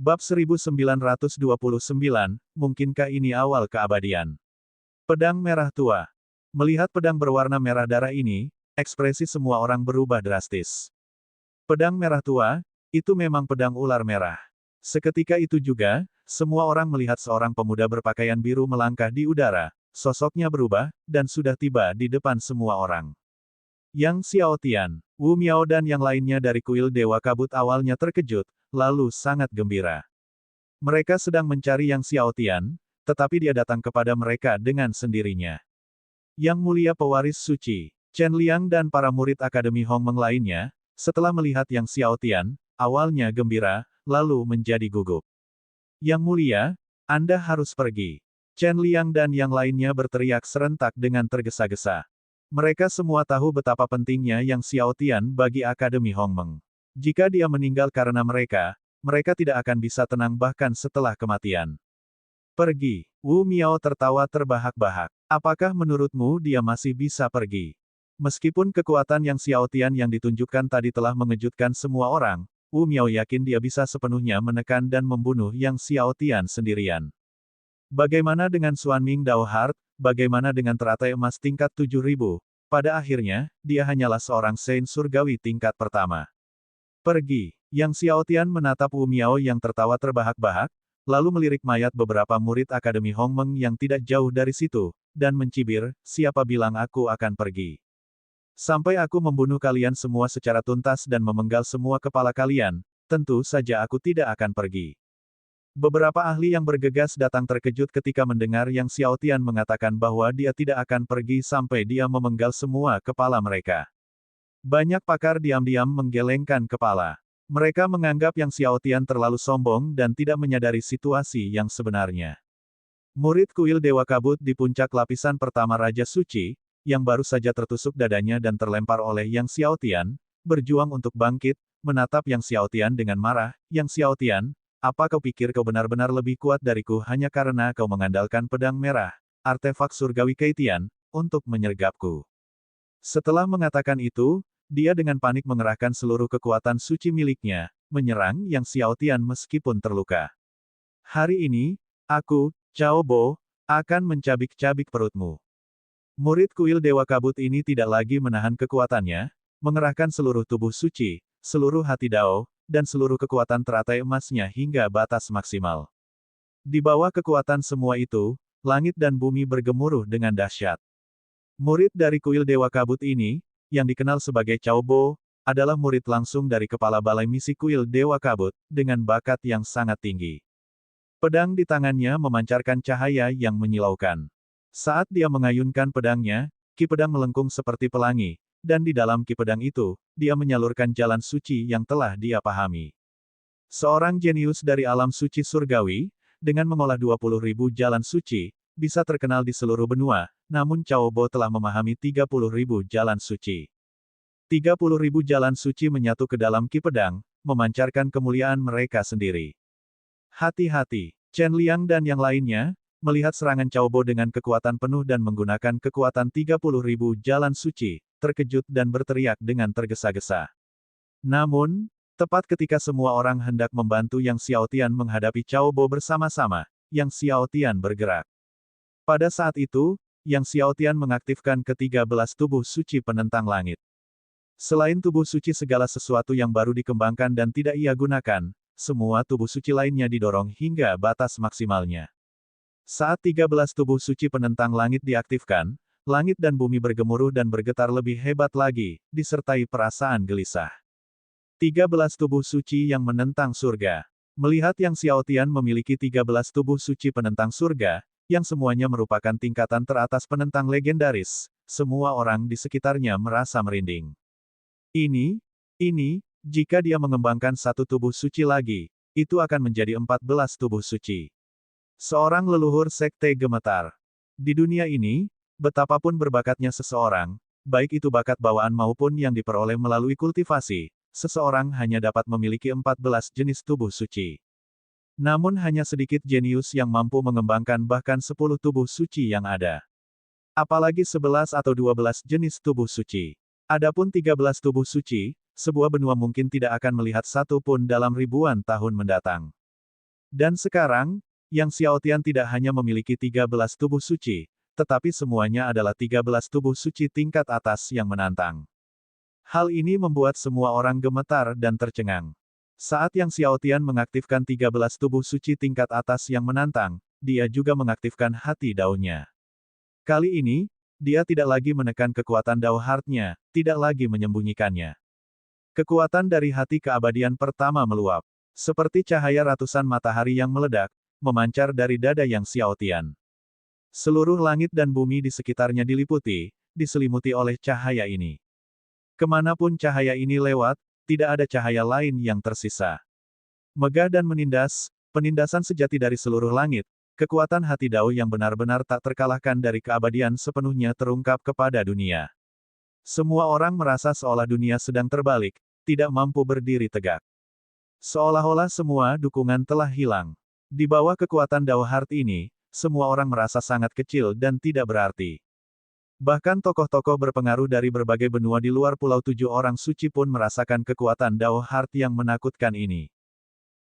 Bab 1929, mungkinkah ini awal keabadian? Pedang merah tua. Melihat pedang berwarna merah darah ini, ekspresi semua orang berubah drastis. Pedang merah tua, itu memang pedang ular merah. Seketika itu juga, semua orang melihat seorang pemuda berpakaian biru melangkah di udara, sosoknya berubah, dan sudah tiba di depan semua orang. Yang Xiaotian, Wu Miao dan yang lainnya dari kuil Dewa Kabut awalnya terkejut, lalu sangat gembira. Mereka sedang mencari Yang Xiaotian, tetapi dia datang kepada mereka dengan sendirinya. Yang Mulia Pewaris Suci, Chen Liang dan para murid Akademi Hongmeng lainnya, setelah melihat Yang Xiaotian, awalnya gembira, lalu menjadi gugup. Yang Mulia, Anda harus pergi. Chen Liang dan yang lainnya berteriak serentak dengan tergesa-gesa. Mereka semua tahu betapa pentingnya Yang Xiaotian bagi Akademi Hongmeng. Jika dia meninggal karena mereka tidak akan bisa tenang bahkan setelah kematian. Pergi. Wu Miao tertawa terbahak-bahak. Apakah menurutmu dia masih bisa pergi? Meskipun kekuatan Yang Xiaotian yang ditunjukkan tadi telah mengejutkan semua orang, Wu Miao yakin dia bisa sepenuhnya menekan dan membunuh Yang Xiaotian sendirian. Bagaimana dengan Xuan Ming Dao Heart? Bagaimana dengan teratai emas tingkat 7000? Pada akhirnya, dia hanyalah seorang Saint Surgawi tingkat pertama. Pergi. Yang Xiaotian menatap Wu Miao yang tertawa terbahak-bahak, lalu melirik mayat beberapa murid Akademi Hongmeng yang tidak jauh dari situ, dan mencibir, siapa bilang aku akan pergi? Sampai aku membunuh kalian semua secara tuntas dan memenggal semua kepala kalian, tentu saja aku tidak akan pergi. Beberapa ahli yang bergegas datang terkejut ketika mendengar Yang Xiaotian mengatakan bahwa dia tidak akan pergi sampai dia memenggal semua kepala mereka. Banyak pakar diam-diam menggelengkan kepala. Mereka menganggap Yang Xiaotian terlalu sombong dan tidak menyadari situasi yang sebenarnya. Murid kuil Dewa Kabut di puncak lapisan pertama Raja Suci, yang baru saja tertusuk dadanya dan terlempar oleh Yang Xiaotian, berjuang untuk bangkit, menatap Yang Xiaotian dengan marah. Yang Xiaotian, apa kau pikir kau benar-benar lebih kuat dariku hanya karena kau mengandalkan pedang merah, artefak surgawi Keitian, untuk menyergapku? Setelah mengatakan itu, dia dengan panik mengerahkan seluruh kekuatan suci miliknya, menyerang Yang Xiaotian meskipun terluka. Hari ini, aku, Cao Bo, akan mencabik-cabik perutmu. Murid kuil Dewa Kabut ini tidak lagi menahan kekuatannya, mengerahkan seluruh tubuh suci, seluruh hati Dao, dan seluruh kekuatan teratai emasnya hingga batas maksimal. Di bawah kekuatan semua itu, langit dan bumi bergemuruh dengan dahsyat. Murid dari kuil Dewa Kabut ini, yang dikenal sebagai Cao Bo, adalah murid langsung dari kepala balai misi kuil Dewa Kabut, dengan bakat yang sangat tinggi. Pedang di tangannya memancarkan cahaya yang menyilaukan. Saat dia mengayunkan pedangnya, ki pedang melengkung seperti pelangi, dan di dalam ki pedang itu, dia menyalurkan jalan suci yang telah dia pahami. Seorang jenius dari alam suci surgawi, dengan mengolah 20.000 jalan suci, bisa terkenal di seluruh benua, namun Cao Bo telah memahami 30.000 jalan suci. 30.000 jalan suci menyatu ke dalam ki pedang, memancarkan kemuliaan mereka sendiri. Hati-hati, Chen Liang dan yang lainnya, melihat serangan Cao Bo dengan kekuatan penuh dan menggunakan kekuatan 30.000 jalan suci, terkejut dan berteriak dengan tergesa-gesa. Namun, tepat ketika semua orang hendak membantu Yang Xiaotian menghadapi Cao Bo bersama-sama, Yang Xiaotian bergerak. Pada saat itu, Yang Xiaotian mengaktifkan ke-13 tubuh suci penentang langit. Selain tubuh suci segala sesuatu yang baru dikembangkan dan tidak ia gunakan, semua tubuh suci lainnya didorong hingga batas maksimalnya. Saat 13 tubuh suci penentang langit diaktifkan, langit dan bumi bergemuruh dan bergetar lebih hebat lagi, disertai perasaan gelisah. 13 tubuh suci yang menentang surga. Melihat Yang Xiaotian memiliki 13 tubuh suci penentang surga, yang semuanya merupakan tingkatan teratas penentang legendaris, semua orang di sekitarnya merasa merinding. Ini, jika dia mengembangkan satu tubuh suci lagi, itu akan menjadi 14 tubuh suci. Seorang leluhur sekte gemetar. Di dunia ini, betapapun berbakatnya seseorang, baik itu bakat bawaan maupun yang diperoleh melalui kultivasi, seseorang hanya dapat memiliki 14 jenis tubuh suci. Namun hanya sedikit jenius yang mampu mengembangkan bahkan 10 tubuh suci yang ada. Apalagi 11 atau 12 jenis tubuh suci. Adapun 13 tubuh suci, sebuah benua mungkin tidak akan melihat satu pun dalam ribuan tahun mendatang. Dan sekarang, Yang Xiaotian tidak hanya memiliki 13 tubuh suci, tetapi semuanya adalah 13 tubuh suci tingkat atas yang menantang. Hal ini membuat semua orang gemetar dan tercengang. Saat Yang Xiaotian mengaktifkan 13 tubuh suci tingkat atas yang menantang, dia juga mengaktifkan hati Dao-nya. Kali ini, dia tidak lagi menekan kekuatan Dao Heart-nya, tidak lagi menyembunyikannya. Kekuatan dari hati keabadian pertama meluap. Seperti cahaya ratusan matahari yang meledak, memancar dari dada Yang Xiaotian. Seluruh langit dan bumi di sekitarnya diliputi, diselimuti oleh cahaya ini. Kemanapun cahaya ini lewat, tidak ada cahaya lain yang tersisa. Megah dan menindas, penindasan sejati dari seluruh langit, kekuatan hati Dao yang benar-benar tak terkalahkan dari keabadian sepenuhnya terungkap kepada dunia. Semua orang merasa seolah dunia sedang terbalik, tidak mampu berdiri tegak. Seolah-olah semua dukungan telah hilang. Di bawah kekuatan Dao Heart ini, semua orang merasa sangat kecil dan tidak berarti. Bahkan tokoh-tokoh berpengaruh dari berbagai benua di luar Pulau Tujuh Orang Suci pun merasakan kekuatan Dao Heart yang menakutkan ini.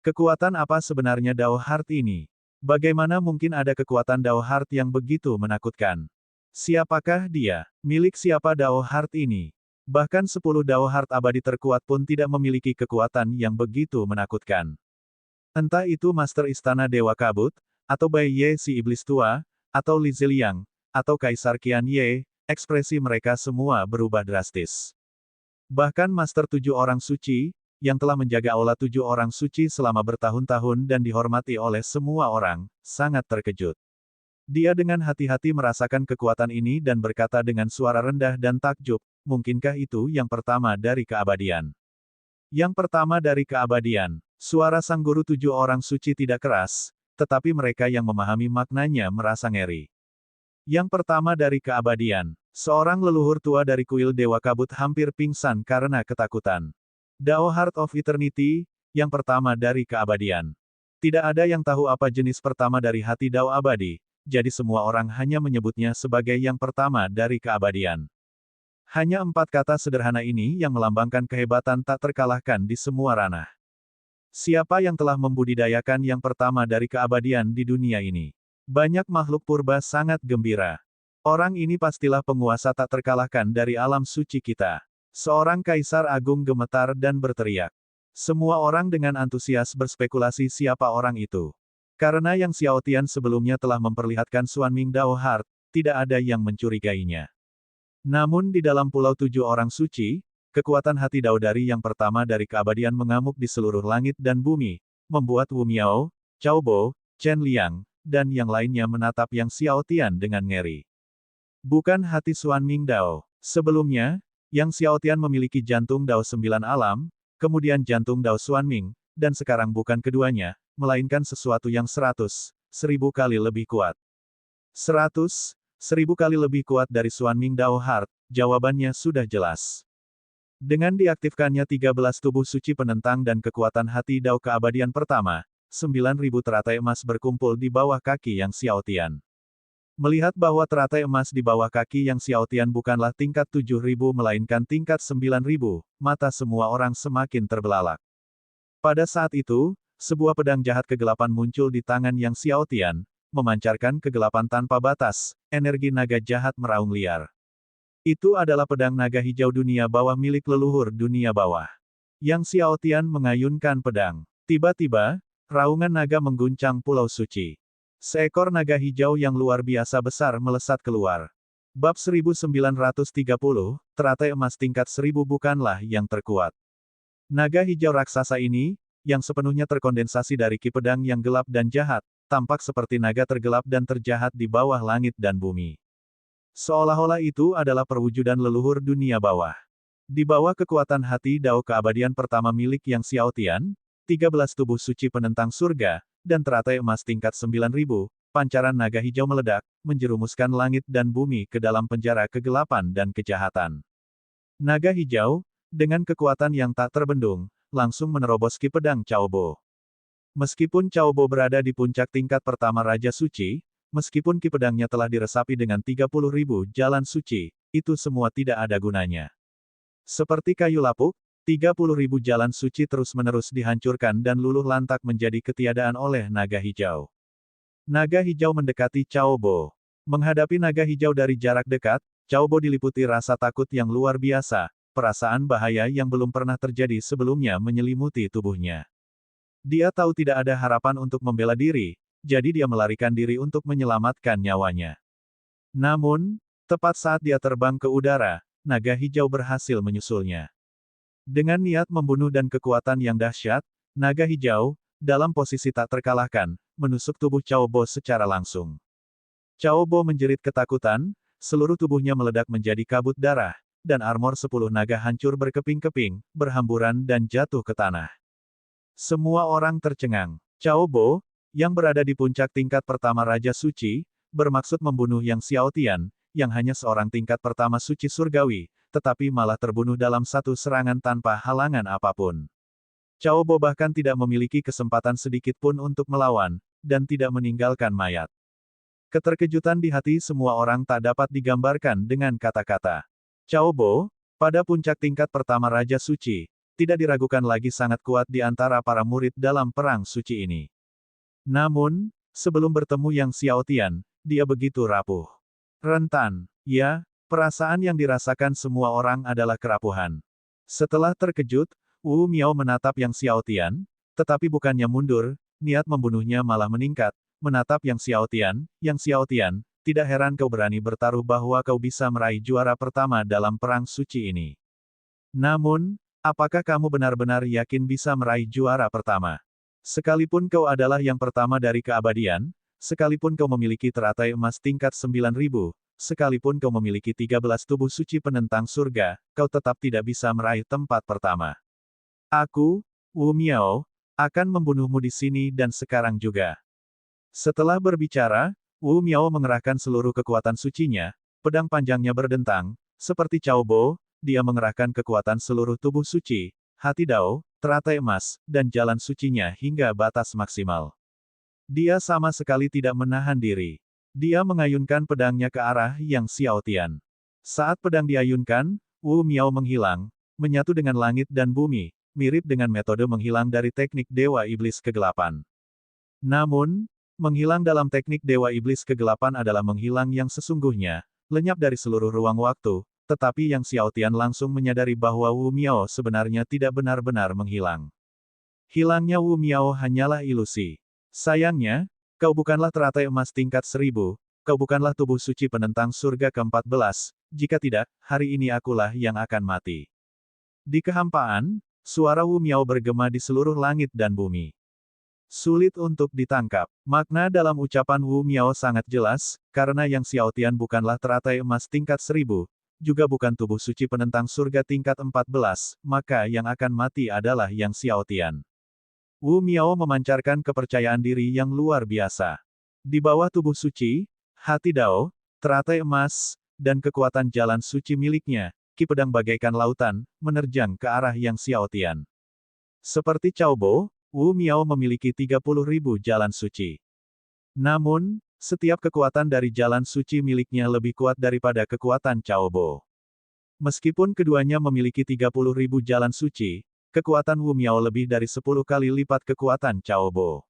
Kekuatan apa sebenarnya Dao Heart ini? Bagaimana mungkin ada kekuatan Dao Heart yang begitu menakutkan? Siapakah dia? Milik siapa Dao Heart ini? Bahkan 10 Dao Heart abadi terkuat pun tidak memiliki kekuatan yang begitu menakutkan. Entah itu Master Istana Dewa Kabut, atau Bai Ye si Iblis Tua, atau Li Ziliang, atau Kaisar Qian Ye, ekspresi mereka semua berubah drastis. Bahkan Master Tujuh Orang Suci, yang telah menjaga Aula Tujuh Orang Suci selama bertahun-tahun dan dihormati oleh semua orang, sangat terkejut. Dia dengan hati-hati merasakan kekuatan ini dan berkata dengan suara rendah dan takjub, mungkinkah itu yang pertama dari keabadian? Yang pertama dari keabadian, suara sang guru Tujuh Orang Suci tidak keras, tetapi mereka yang memahami maknanya merasa ngeri. Yang pertama dari keabadian, seorang leluhur tua dari kuil Dewa Kabut hampir pingsan karena ketakutan. Dao Heart of Eternity, yang pertama dari keabadian. Tidak ada yang tahu apa jenis pertama dari hati Dao abadi, jadi semua orang hanya menyebutnya sebagai yang pertama dari keabadian. Hanya 4 kata sederhana ini yang melambangkan kehebatan tak terkalahkan di semua ranah. Siapa yang telah membudidayakan yang pertama dari keabadian di dunia ini? Banyak makhluk purba sangat gembira. Orang ini pastilah penguasa tak terkalahkan dari alam suci kita. Seorang kaisar agung gemetar dan berteriak. Semua orang dengan antusias berspekulasi siapa orang itu. Karena Yang Xiaotian sebelumnya telah memperlihatkan Xuanming Dao Heart, tidak ada yang mencurigainya. Namun di dalam Pulau Tujuh Orang Suci, kekuatan hati Dao dari yang pertama dari keabadian mengamuk di seluruh langit dan bumi, membuat Wu Miao, Cao Bo, Chen Liang, dan yang lainnya menatap Yang Xiaotian dengan ngeri. Bukan hati Xuanming Dao. Sebelumnya, Yang Xiaotian memiliki jantung Dao 9 alam, kemudian jantung Dao Xuanming, dan sekarang bukan keduanya, melainkan sesuatu yang 100, 1000 kali lebih kuat. 100, 1000 kali lebih kuat dari Xuanming Dao Heart, jawabannya sudah jelas. Dengan diaktifkannya 13 tubuh suci penentang dan kekuatan hati Dao keabadian pertama, 9.000 teratai emas berkumpul di bawah kaki Yang Xiaotian. Melihat bahwa teratai emas di bawah kaki Yang Xiaotian bukanlah tingkat 7.000 melainkan tingkat 9.000, mata semua orang semakin terbelalak. Pada saat itu, sebuah pedang jahat kegelapan muncul di tangan Yang Xiaotian, memancarkan kegelapan tanpa batas, energi naga jahat meraung liar. Itu adalah pedang naga hijau dunia bawah milik leluhur dunia bawah. Yang Xiaotian mengayunkan pedang. Tiba-tiba, raungan naga mengguncang Pulau Suci. Seekor naga hijau yang luar biasa besar melesat keluar. Bab 1930, teratai emas tingkat 1000 bukanlah yang terkuat. Naga hijau raksasa ini, yang sepenuhnya terkondensasi dari ki pedang yang gelap dan jahat, tampak seperti naga tergelap dan terjahat di bawah langit dan bumi. Seolah-olah itu adalah perwujudan leluhur dunia bawah. Di bawah kekuatan hati Dao keabadian pertama milik Yang Xiaotian, 13 tubuh suci penentang surga, dan teratai emas tingkat 9.000, pancaran naga hijau meledak, menjerumuskan langit dan bumi ke dalam penjara kegelapan dan kejahatan. Naga hijau, dengan kekuatan yang tak terbendung, langsung menerobos ki pedang Cao Bo. Meskipun Cao Bo berada di puncak tingkat pertama Raja Suci, meskipun ki pedangnya telah diresapi dengan 30.000 jalan suci, itu semua tidak ada gunanya. Seperti kayu lapuk, 30.000 jalan suci terus-menerus dihancurkan dan luluh lantak menjadi ketiadaan oleh naga hijau. Naga hijau mendekati Cao Bo. Menghadapi naga hijau dari jarak dekat, Cao Bo diliputi rasa takut yang luar biasa, perasaan bahaya yang belum pernah terjadi sebelumnya menyelimuti tubuhnya. Dia tahu tidak ada harapan untuk membela diri, jadi dia melarikan diri untuk menyelamatkan nyawanya. Namun, tepat saat dia terbang ke udara, naga hijau berhasil menyusulnya. Dengan niat membunuh dan kekuatan yang dahsyat, naga hijau, dalam posisi tak terkalahkan, menusuk tubuh Cao Bo secara langsung. Cao Bo menjerit ketakutan, seluruh tubuhnya meledak menjadi kabut darah, dan armor 10 naga hancur berkeping-keping, berhamburan dan jatuh ke tanah. Semua orang tercengang. Cao Bo, yang berada di puncak tingkat pertama Raja Suci, bermaksud membunuh Yang Xiaotian, yang hanya seorang tingkat pertama suci surgawi, tetapi malah terbunuh dalam satu serangan tanpa halangan apapun. Cao Bo bahkan tidak memiliki kesempatan sedikit pun untuk melawan, dan tidak meninggalkan mayat. Keterkejutan di hati semua orang tak dapat digambarkan dengan kata-kata. Cao Bo, pada puncak tingkat pertama Raja Suci, tidak diragukan lagi sangat kuat di antara para murid dalam perang suci ini. Namun, sebelum bertemu Yang Xiaotian, dia begitu rapuh. Rentan, ya. Perasaan yang dirasakan semua orang adalah kerapuhan. Setelah terkejut, Wu Miao menatap Yang Xiaotian, tetapi bukannya mundur, niat membunuhnya malah meningkat, menatap Yang Xiaotian, tidak heran kau berani bertaruh bahwa kau bisa meraih juara pertama dalam perang suci ini. Namun, apakah kamu benar-benar yakin bisa meraih juara pertama? Sekalipun kau adalah yang pertama dari keabadian, sekalipun kau memiliki teratai emas tingkat 9.000, sekalipun kau memiliki 13 tubuh suci penentang surga, kau tetap tidak bisa meraih tempat pertama. Aku, Wu Miao, akan membunuhmu di sini dan sekarang juga. Setelah berbicara, Wu Miao mengerahkan seluruh kekuatan sucinya, pedang panjangnya berdentang, seperti Cao Bo, dia mengerahkan kekuatan seluruh tubuh suci, hati dao, teratai emas, dan jalan sucinya hingga batas maksimal. Dia sama sekali tidak menahan diri. Dia mengayunkan pedangnya ke arah Yang Xiaotian. Saat pedang diayunkan, Wu Miao menghilang, menyatu dengan langit dan bumi, mirip dengan metode menghilang dari teknik Dewa Iblis Kegelapan. Namun, menghilang dalam teknik Dewa Iblis Kegelapan adalah menghilang yang sesungguhnya, lenyap dari seluruh ruang waktu, tetapi Yang Xiaotian langsung menyadari bahwa Wu Miao sebenarnya tidak benar-benar menghilang. Hilangnya Wu Miao hanyalah ilusi. Sayangnya, kau bukanlah teratai emas tingkat 1000, kau bukanlah tubuh suci penentang surga ke-14, jika tidak, hari ini akulah yang akan mati. Di kehampaan, suara Wu Miao bergema di seluruh langit dan bumi. Sulit untuk ditangkap. Makna dalam ucapan Wu Miao sangat jelas, karena Yang Xiaotian bukanlah teratai emas tingkat 1000, juga bukan tubuh suci penentang surga tingkat 14, maka yang akan mati adalah Yang Xiaotian. Wu Miao memancarkan kepercayaan diri yang luar biasa. Di bawah tubuh suci, hati dao, teratai emas, dan kekuatan jalan suci miliknya, ki pedang bagaikan lautan, menerjang ke arah Yang Xiaotian. Seperti Cao Bo, Wu Miao memiliki 30.000 jalan suci. Namun, setiap kekuatan dari jalan suci miliknya lebih kuat daripada kekuatan Cao Bo. Meskipun keduanya memiliki 30.000 jalan suci, kekuatan Wu Miao lebih dari 10 kali lipat kekuatan Cao Bo.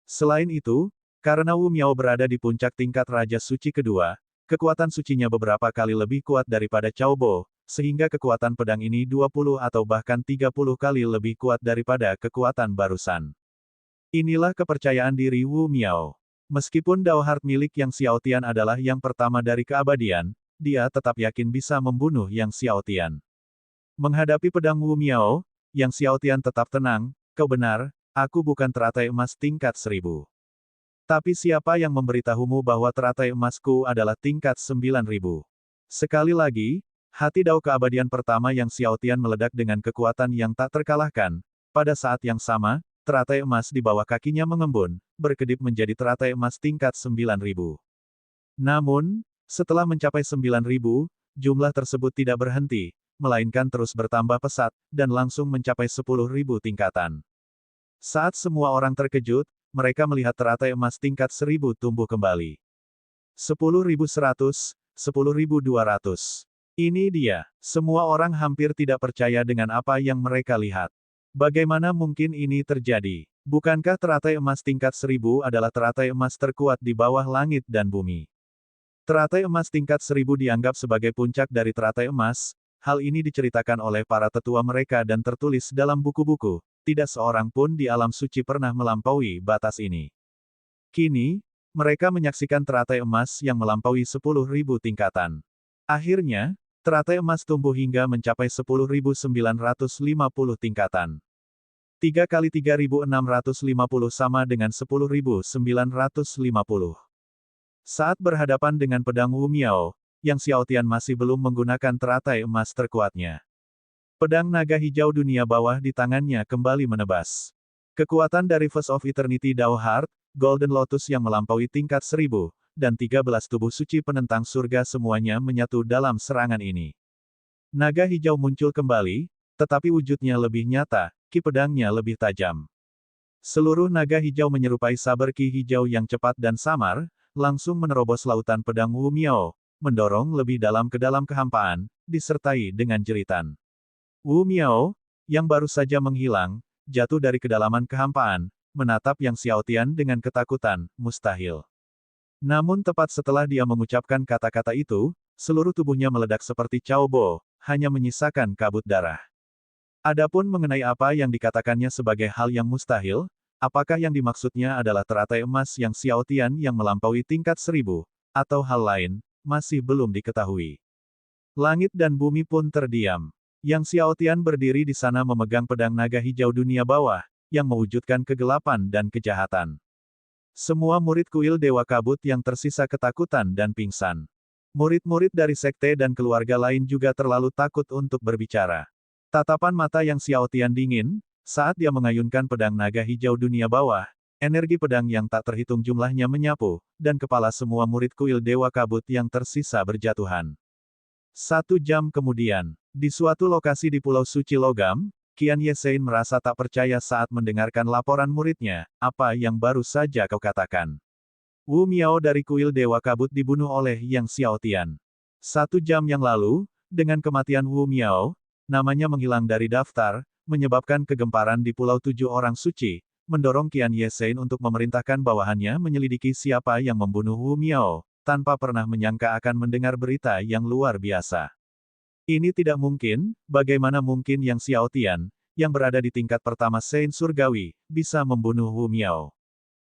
Selain itu, karena Wu Miao berada di puncak tingkat Raja Suci kedua, kekuatan sucinya beberapa kali lebih kuat daripada Cao Bo, sehingga kekuatan pedang ini 20 atau bahkan 30 kali lebih kuat daripada kekuatan barusan. Inilah kepercayaan diri Wu Miao. Meskipun Dao Heart milik Yang Xiaotian adalah yang pertama dari keabadian, dia tetap yakin bisa membunuh Yang Xiaotian. Menghadapi pedang Wu Miao, Yang Xiaotian tetap tenang, kau benar, aku bukan teratai emas tingkat 1000. Tapi siapa yang memberitahumu bahwa teratai emasku adalah tingkat 9000? Sekali lagi, hati dao keabadian pertama Yang Xiaotian meledak dengan kekuatan yang tak terkalahkan. Pada saat yang sama, teratai emas di bawah kakinya mengembun, berkedip menjadi teratai emas tingkat 9000. Namun, setelah mencapai 9000, jumlah tersebut tidak berhenti, melainkan terus bertambah pesat, dan langsung mencapai 10.000 tingkatan. Saat semua orang terkejut, mereka melihat teratai emas tingkat 1000 tumbuh kembali. 10.100, 10.200. Ini dia. Semua orang hampir tidak percaya dengan apa yang mereka lihat. Bagaimana mungkin ini terjadi? Bukankah teratai emas tingkat 1000 adalah teratai emas terkuat di bawah langit dan bumi? Teratai emas tingkat 1000 dianggap sebagai puncak dari teratai emas. Hal ini diceritakan oleh para tetua mereka dan tertulis dalam buku-buku. Tidak seorang pun di alam suci pernah melampaui batas ini. Kini, mereka menyaksikan teratai emas yang melampaui 10.000 tingkatan. Akhirnya, teratai emas tumbuh hingga mencapai 10.950 tingkatan. 3 kali 3.650 sama dengan 10.950. Saat berhadapan dengan pedang Wu Miao, Yang Xiaotian masih belum menggunakan teratai emas terkuatnya. Pedang naga hijau dunia bawah di tangannya kembali menebas. Kekuatan dari Verse of Eternity Dao Heart, Golden Lotus yang melampaui tingkat 1000, dan 13 tubuh suci penentang surga semuanya menyatu dalam serangan ini. Naga hijau muncul kembali, tetapi wujudnya lebih nyata, ki pedangnya lebih tajam. Seluruh naga hijau menyerupai saber ki hijau yang cepat dan samar, langsung menerobos lautan pedang Wu Miao, mendorong lebih dalam ke dalam kehampaan, disertai dengan jeritan. Wu Miao, yang baru saja menghilang, jatuh dari kedalaman kehampaan, menatap Yang Xiaotian dengan ketakutan, mustahil. Namun tepat setelah dia mengucapkan kata-kata itu, seluruh tubuhnya meledak seperti Cao Bo, hanya menyisakan kabut darah. Adapun mengenai apa yang dikatakannya sebagai hal yang mustahil, apakah yang dimaksudnya adalah teratai emas Yang Xiaotian yang melampaui tingkat 1000, atau hal lain, masih belum diketahui. Langit dan bumi pun terdiam. Yang Xiaotian berdiri di sana memegang pedang naga hijau dunia bawah, yang mewujudkan kegelapan dan kejahatan. Semua murid kuil Dewa Kabut yang tersisa ketakutan dan pingsan. Murid-murid dari sekte dan keluarga lain juga terlalu takut untuk berbicara. Tatapan mata Yang Xiaotian dingin, saat dia mengayunkan pedang naga hijau dunia bawah, energi pedang yang tak terhitung jumlahnya menyapu, dan kepala semua murid kuil Dewa Kabut yang tersisa berjatuhan. 1 jam kemudian, di suatu lokasi di Pulau Suci Logam, Qian Yesein merasa tak percaya saat mendengarkan laporan muridnya, apa yang baru saja kau katakan. Wu Miao dari kuil Dewa Kabut dibunuh oleh Yang Xiaotian. 1 jam yang lalu, dengan kematian Wu Miao, namanya menghilang dari daftar, menyebabkan kegemparan di Pulau 7 Orang Suci, mendorong Qian Yesein untuk memerintahkan bawahannya menyelidiki siapa yang membunuh Wu Miao, tanpa pernah menyangka akan mendengar berita yang luar biasa. Ini tidak mungkin, bagaimana mungkin Yang Xiaotian, yang berada di tingkat pertama Sein Surgawi, bisa membunuh Wu Miao.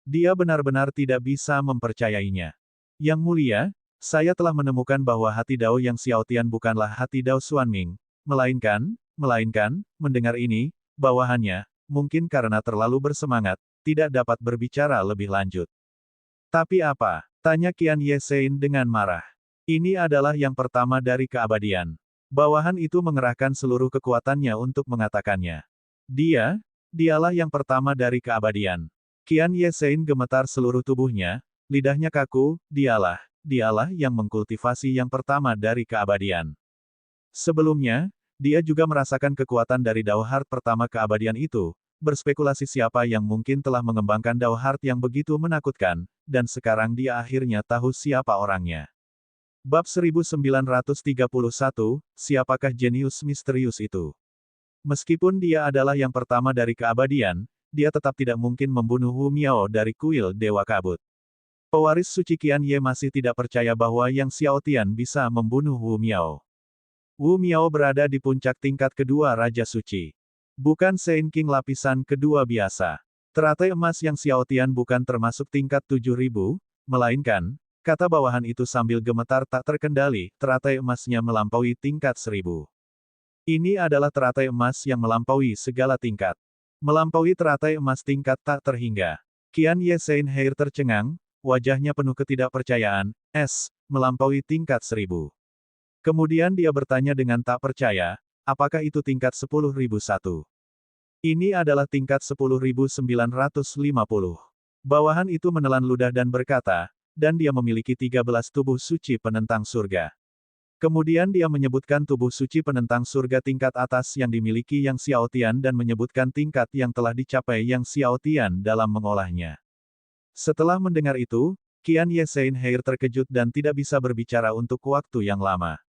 Dia benar-benar tidak bisa mempercayainya. Yang mulia, saya telah menemukan bahwa hati Dao Yang Xiaotian bukanlah hati Dao Xuanming, melainkan, mendengar ini, bawahannya, mungkin karena terlalu bersemangat, tidak dapat berbicara lebih lanjut. Tapi apa? Tanya Qian Yesein dengan marah. Ini adalah yang pertama dari keabadian. Bawahan itu mengerahkan seluruh kekuatannya untuk mengatakannya. Dialah yang pertama dari keabadian. Qian Yesein gemetar seluruh tubuhnya, lidahnya kaku, dialah yang mengkultivasi yang pertama dari keabadian. Sebelumnya, dia juga merasakan kekuatan dari Dao Heart pertama keabadian itu, berspekulasi siapa yang mungkin telah mengembangkan Dao Heart yang begitu menakutkan, dan sekarang dia akhirnya tahu siapa orangnya. Bab 1931, siapakah jenius misterius itu? Meskipun dia adalah yang pertama dari keabadian, dia tetap tidak mungkin membunuh Wu Miao dari kuil Dewa Kabut. Pewaris suci Qian Ye masih tidak percaya bahwa Yang Xiaotian bisa membunuh Wu Miao. Wu Miao berada di puncak tingkat kedua Raja Suci. Bukan Sein King lapisan kedua biasa. Teratai emas Yang Xiaotian bukan termasuk tingkat 7000, melainkan, kata bawahan itu sambil gemetar tak terkendali, teratai emasnya melampaui tingkat 1000. Ini adalah teratai emas yang melampaui segala tingkat. Melampaui teratai emas tingkat tak terhingga. Qian Yesein Hair tercengang, wajahnya penuh ketidakpercayaan, melampaui tingkat 1000. Kemudian dia bertanya dengan tak percaya, apakah itu tingkat 10.001? Ini adalah tingkat 10.950. Bawahan itu menelan ludah dan berkata, dan dia memiliki 13 tubuh suci penentang surga. Kemudian dia menyebutkan tubuh suci penentang surga tingkat atas yang dimiliki Yang Xiaotian dan menyebutkan tingkat yang telah dicapai Yang Xiaotian dalam mengolahnya. Setelah mendengar itu, Qian Yesein Hair terkejut dan tidak bisa berbicara untuk waktu yang lama.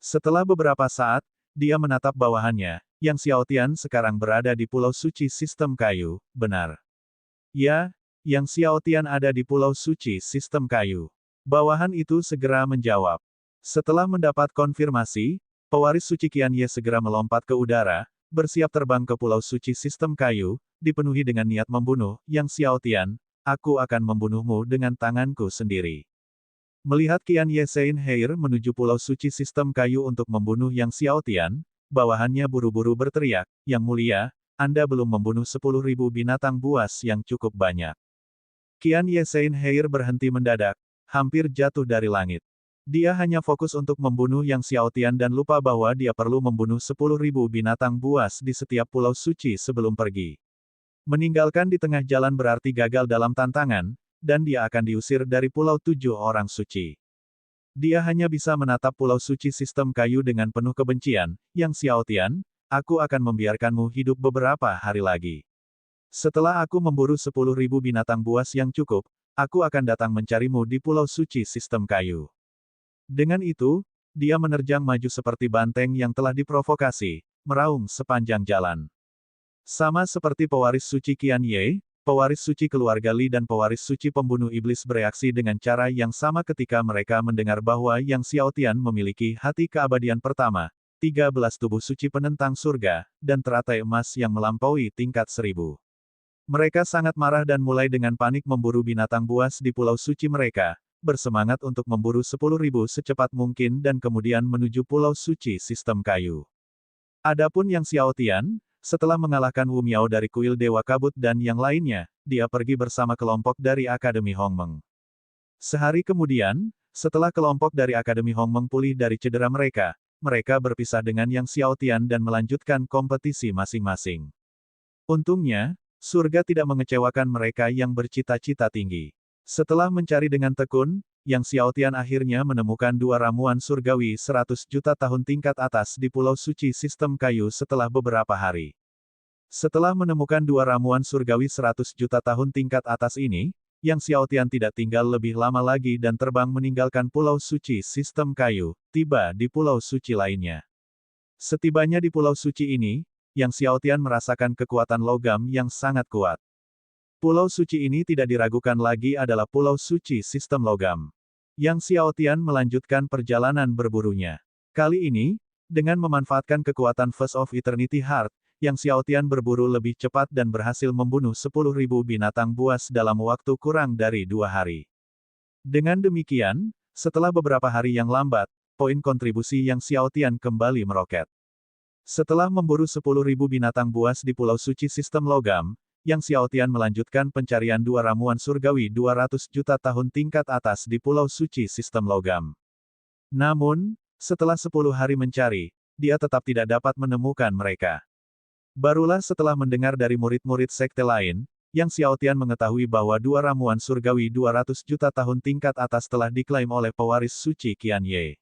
Setelah beberapa saat, dia menatap bawahannya. Yang Xiaotian sekarang berada di Pulau Suci Sistem Kayu, benar. Ya, Yang Xiaotian ada di Pulau Suci Sistem Kayu. Bawahan itu segera menjawab. Setelah mendapat konfirmasi, pewaris suci Qian Ye segera melompat ke udara, bersiap terbang ke Pulau Suci Sistem Kayu, dipenuhi dengan niat membunuh. Yang Xiaotian, aku akan membunuhmu dengan tanganku sendiri. Melihat Qian Ye Seinheir menuju Pulau Suci Sistem Kayu untuk membunuh Yang Xiaotian, bawahannya buru-buru berteriak, Yang Mulia, Anda belum membunuh 10.000 binatang buas yang cukup banyak. Qian Ye Seinheir berhenti mendadak, hampir jatuh dari langit. Dia hanya fokus untuk membunuh Yang Xiaotian dan lupa bahwa dia perlu membunuh 10.000 binatang buas di setiap pulau suci sebelum pergi. Meninggalkan di tengah jalan berarti gagal dalam tantangan, dan dia akan diusir dari Pulau 7 Orang Suci. Dia hanya bisa menatap Pulau Suci Sistem Kayu dengan penuh kebencian. Yang Xiaotian, aku akan membiarkanmu hidup beberapa hari lagi. Setelah aku memburu 10.000 binatang buas yang cukup, aku akan datang mencarimu di Pulau Suci Sistem Kayu. Dengan itu, dia menerjang maju seperti banteng yang telah diprovokasi, meraung sepanjang jalan. Sama seperti pewaris suci Qian Ye, pewaris suci keluarga Li dan pewaris suci pembunuh iblis bereaksi dengan cara yang sama ketika mereka mendengar bahwa Yang Xiaotian memiliki hati keabadian pertama, 13 tubuh suci penentang surga, dan teratai emas yang melampaui tingkat 1000. Mereka sangat marah dan mulai dengan panik memburu binatang buas di pulau suci mereka, bersemangat untuk memburu 10.000 secepat mungkin dan kemudian menuju Pulau Suci Sistem Kayu. Adapun Yang Xiaotian, setelah mengalahkan Wu Miao dari kuil Dewa Kabut dan yang lainnya, dia pergi bersama kelompok dari Akademi Hongmeng. Sehari kemudian, setelah kelompok dari Akademi Hongmeng pulih dari cedera mereka, mereka berpisah dengan Yang Xiaotian dan melanjutkan kompetisi masing-masing. Untungnya, surga tidak mengecewakan mereka yang bercita-cita tinggi. Setelah mencari dengan tekun, Yang Xiaotian akhirnya menemukan 2 ramuan surgawi 100 juta tahun tingkat atas di Pulau Suci Sistem Kayu setelah beberapa hari. Setelah menemukan 2 ramuan surgawi 100 juta tahun tingkat atas ini, Yang Xiaotian tidak tinggal lebih lama lagi dan terbang meninggalkan Pulau Suci Sistem Kayu, tiba di Pulau Suci lainnya. Setibanya di Pulau Suci ini, Yang Xiaotian merasakan kekuatan logam yang sangat kuat. Pulau suci ini tidak diragukan lagi adalah Pulau Suci Sistem Logam. Yang Xiaotian melanjutkan perjalanan berburunya. Kali ini, dengan memanfaatkan kekuatan First of Eternity Heart, Yang Xiaotian berburu lebih cepat dan berhasil membunuh 10.000 binatang buas dalam waktu kurang dari 2 hari. Dengan demikian, setelah beberapa hari yang lambat, poin kontribusi Yang Xiaotian kembali meroket. Setelah memburu 10.000 binatang buas di Pulau Suci Sistem Logam, Yang Xiaotian melanjutkan pencarian 2 ramuan surgawi 200 juta tahun tingkat atas di Pulau Suci Sistem Logam. Namun, setelah 10 hari mencari, dia tetap tidak dapat menemukan mereka. Barulah setelah mendengar dari murid-murid sekte lain, Yang Xiaotian mengetahui bahwa 2 ramuan surgawi 200 juta tahun tingkat atas telah diklaim oleh pewaris suci Qian Ye.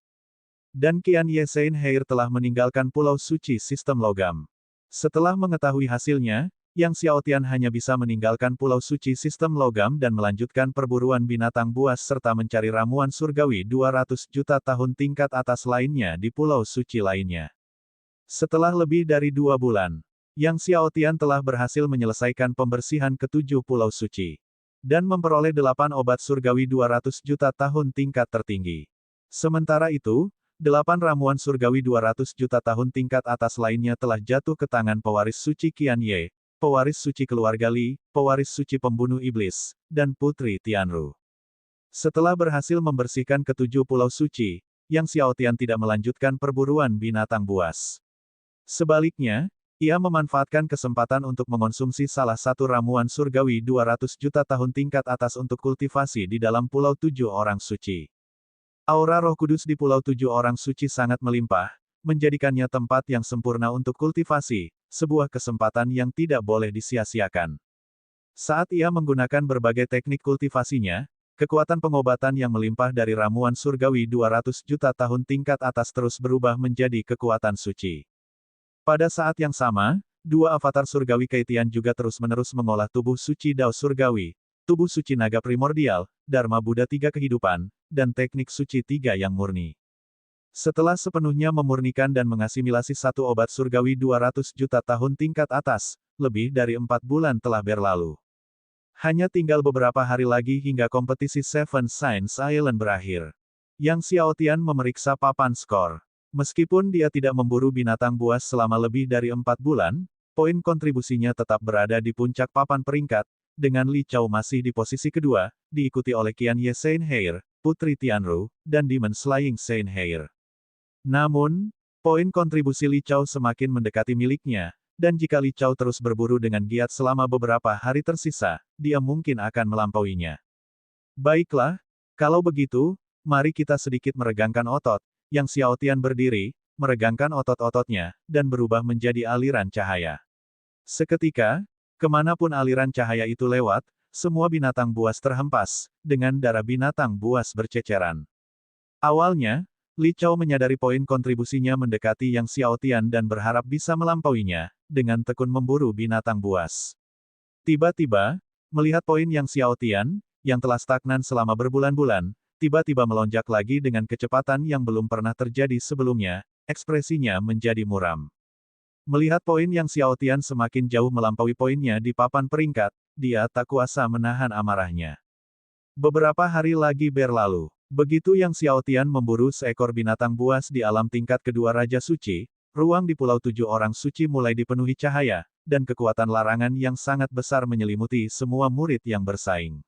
Dan Qian Ye Seinheir telah meninggalkan Pulau Suci Sistem Logam. Setelah mengetahui hasilnya, Yang Xiaotian hanya bisa meninggalkan Pulau Suci Sistem Logam dan melanjutkan perburuan binatang buas serta mencari ramuan surgawi 200 juta tahun tingkat atas lainnya di Pulau Suci lainnya. Setelah lebih dari 2 bulan, Yang Xiaotian telah berhasil menyelesaikan pembersihan ke-7 Pulau Suci. Dan memperoleh 8 obat surgawi 200 juta tahun tingkat tertinggi. Sementara itu, 8 ramuan surgawi 200 juta tahun tingkat atas lainnya telah jatuh ke tangan pewaris suci Qian Ye, pewaris suci keluarga Li, pewaris suci pembunuh iblis, dan Putri Tianru. Setelah berhasil membersihkan ke-7 pulau suci, Yang Xiaotian tidak melanjutkan perburuan binatang buas. Sebaliknya, ia memanfaatkan kesempatan untuk mengonsumsi salah satu ramuan surgawi 200 juta tahun tingkat atas untuk kultivasi di dalam Pulau 7 Orang Suci. Aura Roh Kudus di Pulau 7 Orang Suci sangat melimpah, menjadikannya tempat yang sempurna untuk kultivasi, sebuah kesempatan yang tidak boleh disia-siakan. Saat ia menggunakan berbagai teknik kultivasinya, kekuatan pengobatan yang melimpah dari ramuan surgawi 200 juta tahun tingkat atas terus berubah menjadi kekuatan suci. Pada saat yang sama, 2 avatar surgawi Keitian juga terus-menerus mengolah tubuh suci Dao surgawi, tubuh suci naga primordial, Dharma Buddha 3 kehidupan, dan teknik suci 3 yang murni. Setelah sepenuhnya memurnikan dan mengasimilasi satu obat surgawi 200 juta tahun tingkat atas, lebih dari 4 bulan telah berlalu. Hanya tinggal beberapa hari lagi hingga kompetisi Seven Science Island berakhir. Yang Xiaotian memeriksa papan skor. Meskipun dia tidak memburu binatang buas selama lebih dari 4 bulan, poin kontribusinya tetap berada di puncak papan peringkat, dengan Li Chao masih di posisi kedua, diikuti oleh Qian Ye Seinheier, Putri Tianru, dan Demon Slaying Seinheier. Namun, poin kontribusi Li Chao semakin mendekati miliknya, dan jika Li Chao terus berburu dengan giat selama beberapa hari tersisa, dia mungkin akan melampauinya. Baiklah, kalau begitu, mari kita sedikit meregangkan otot. Yang Xiaotian berdiri, meregangkan otot-ototnya, dan berubah menjadi aliran cahaya. Seketika, kemanapun aliran cahaya itu lewat, semua binatang buas terhempas, dengan darah binatang buas berceceran. Awalnya, Li Chao menyadari poin kontribusinya mendekati Yang Xiaotian dan berharap bisa melampauinya, dengan tekun memburu binatang buas. Tiba-tiba, melihat poin Yang Xiaotian, yang telah stagnan selama berbulan-bulan, tiba-tiba melonjak lagi dengan kecepatan yang belum pernah terjadi sebelumnya, ekspresinya menjadi muram. Melihat poin Yang Xiaotian semakin jauh melampaui poinnya di papan peringkat, dia tak kuasa menahan amarahnya. Beberapa hari lagi berlalu. Begitu Yang Xiaotian memburu seekor binatang buas di alam tingkat kedua Raja Suci, ruang di Pulau Tujuh Orang Suci mulai dipenuhi cahaya, dan kekuatan larangan yang sangat besar menyelimuti semua murid yang bersaing.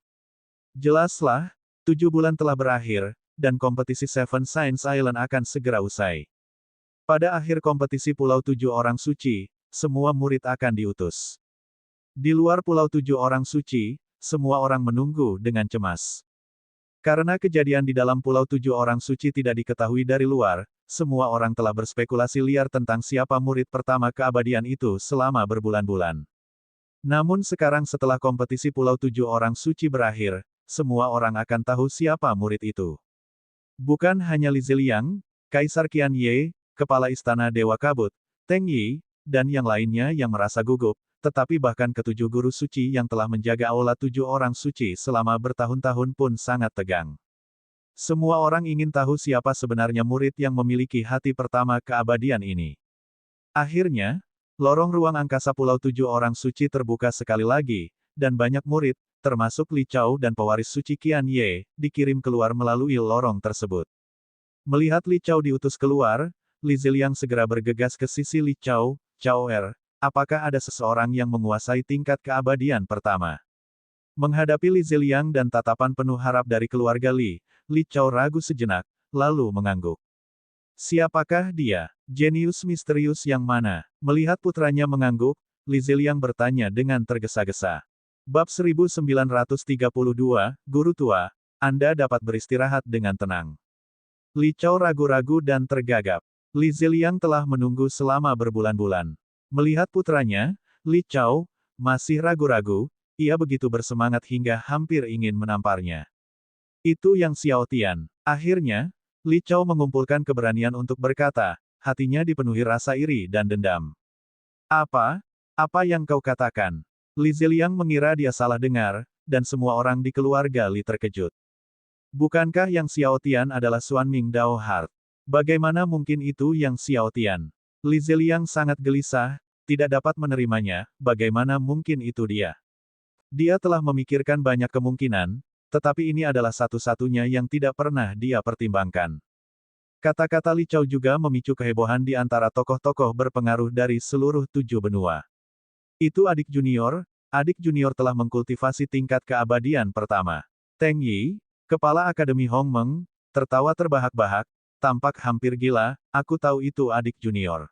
Jelaslah, 7 bulan telah berakhir, dan kompetisi Seven Science Island akan segera usai. Pada akhir kompetisi Pulau Tujuh Orang Suci, semua murid akan diutus. Di luar Pulau Tujuh Orang Suci, semua orang menunggu dengan cemas. Karena kejadian di dalam Pulau Tujuh Orang Suci tidak diketahui dari luar, semua orang telah berspekulasi liar tentang siapa murid pertama keabadian itu selama berbulan-bulan. Namun sekarang setelah kompetisi Pulau Tujuh Orang Suci berakhir, semua orang akan tahu siapa murid itu. Bukan hanya Li Ziliang, Kaisar Qian Ye, Kepala Istana Dewa Kabut, Teng Yi, dan yang lainnya yang merasa gugup, tetapi bahkan ketujuh guru suci yang telah menjaga aula Tujuh Orang Suci selama bertahun-tahun pun sangat tegang. Semua orang ingin tahu siapa sebenarnya murid yang memiliki hati pertama keabadian ini. Akhirnya, lorong ruang angkasa Pulau Tujuh Orang Suci terbuka sekali lagi, dan banyak murid, termasuk Li Chao dan pewaris suci Qian Ye, dikirim keluar melalui lorong tersebut. Melihat Li Chao diutus keluar, Li Ziliang segera bergegas ke sisi Li Chao, Chao apakah ada seseorang yang menguasai tingkat keabadian pertama? Menghadapi Li Ziliang dan tatapan penuh harap dari keluarga Li Chao ragu sejenak, lalu mengangguk. Siapakah dia? Jenius misterius yang mana? Melihat putranya mengangguk, Li Ziliang bertanya dengan tergesa-gesa. Bab 1932, Guru Tua, Anda dapat beristirahat dengan tenang. Li Chao ragu-ragu dan tergagap. Li Ziliang telah menunggu selama berbulan-bulan. Melihat putranya, Li Chao, masih ragu-ragu, ia begitu bersemangat hingga hampir ingin menamparnya. Itu Yang Xiaotian. Akhirnya, Li Chao mengumpulkan keberanian untuk berkata, hatinya dipenuhi rasa iri dan dendam. Apa? Apa yang kau katakan? Li Ziliang mengira dia salah dengar, dan semua orang di keluarga Li terkejut. Bukankah Yang Xiaotian adalah Xuan Ming Dao Heart? Bagaimana mungkin itu Yang Xiaotian? Li Ziliang sangat gelisah, tidak dapat menerimanya, bagaimana mungkin itu dia? Dia telah memikirkan banyak kemungkinan, tetapi ini adalah satu-satunya yang tidak pernah dia pertimbangkan. Kata-kata Li Chao juga memicu kehebohan di antara tokoh-tokoh berpengaruh dari seluruh 7 benua. Itu adik junior telah mengkultivasi tingkat keabadian pertama. Teng Yi, Kepala Akademi Hong Meng, tertawa terbahak-bahak, tampak hampir gila, aku tahu itu adik junior.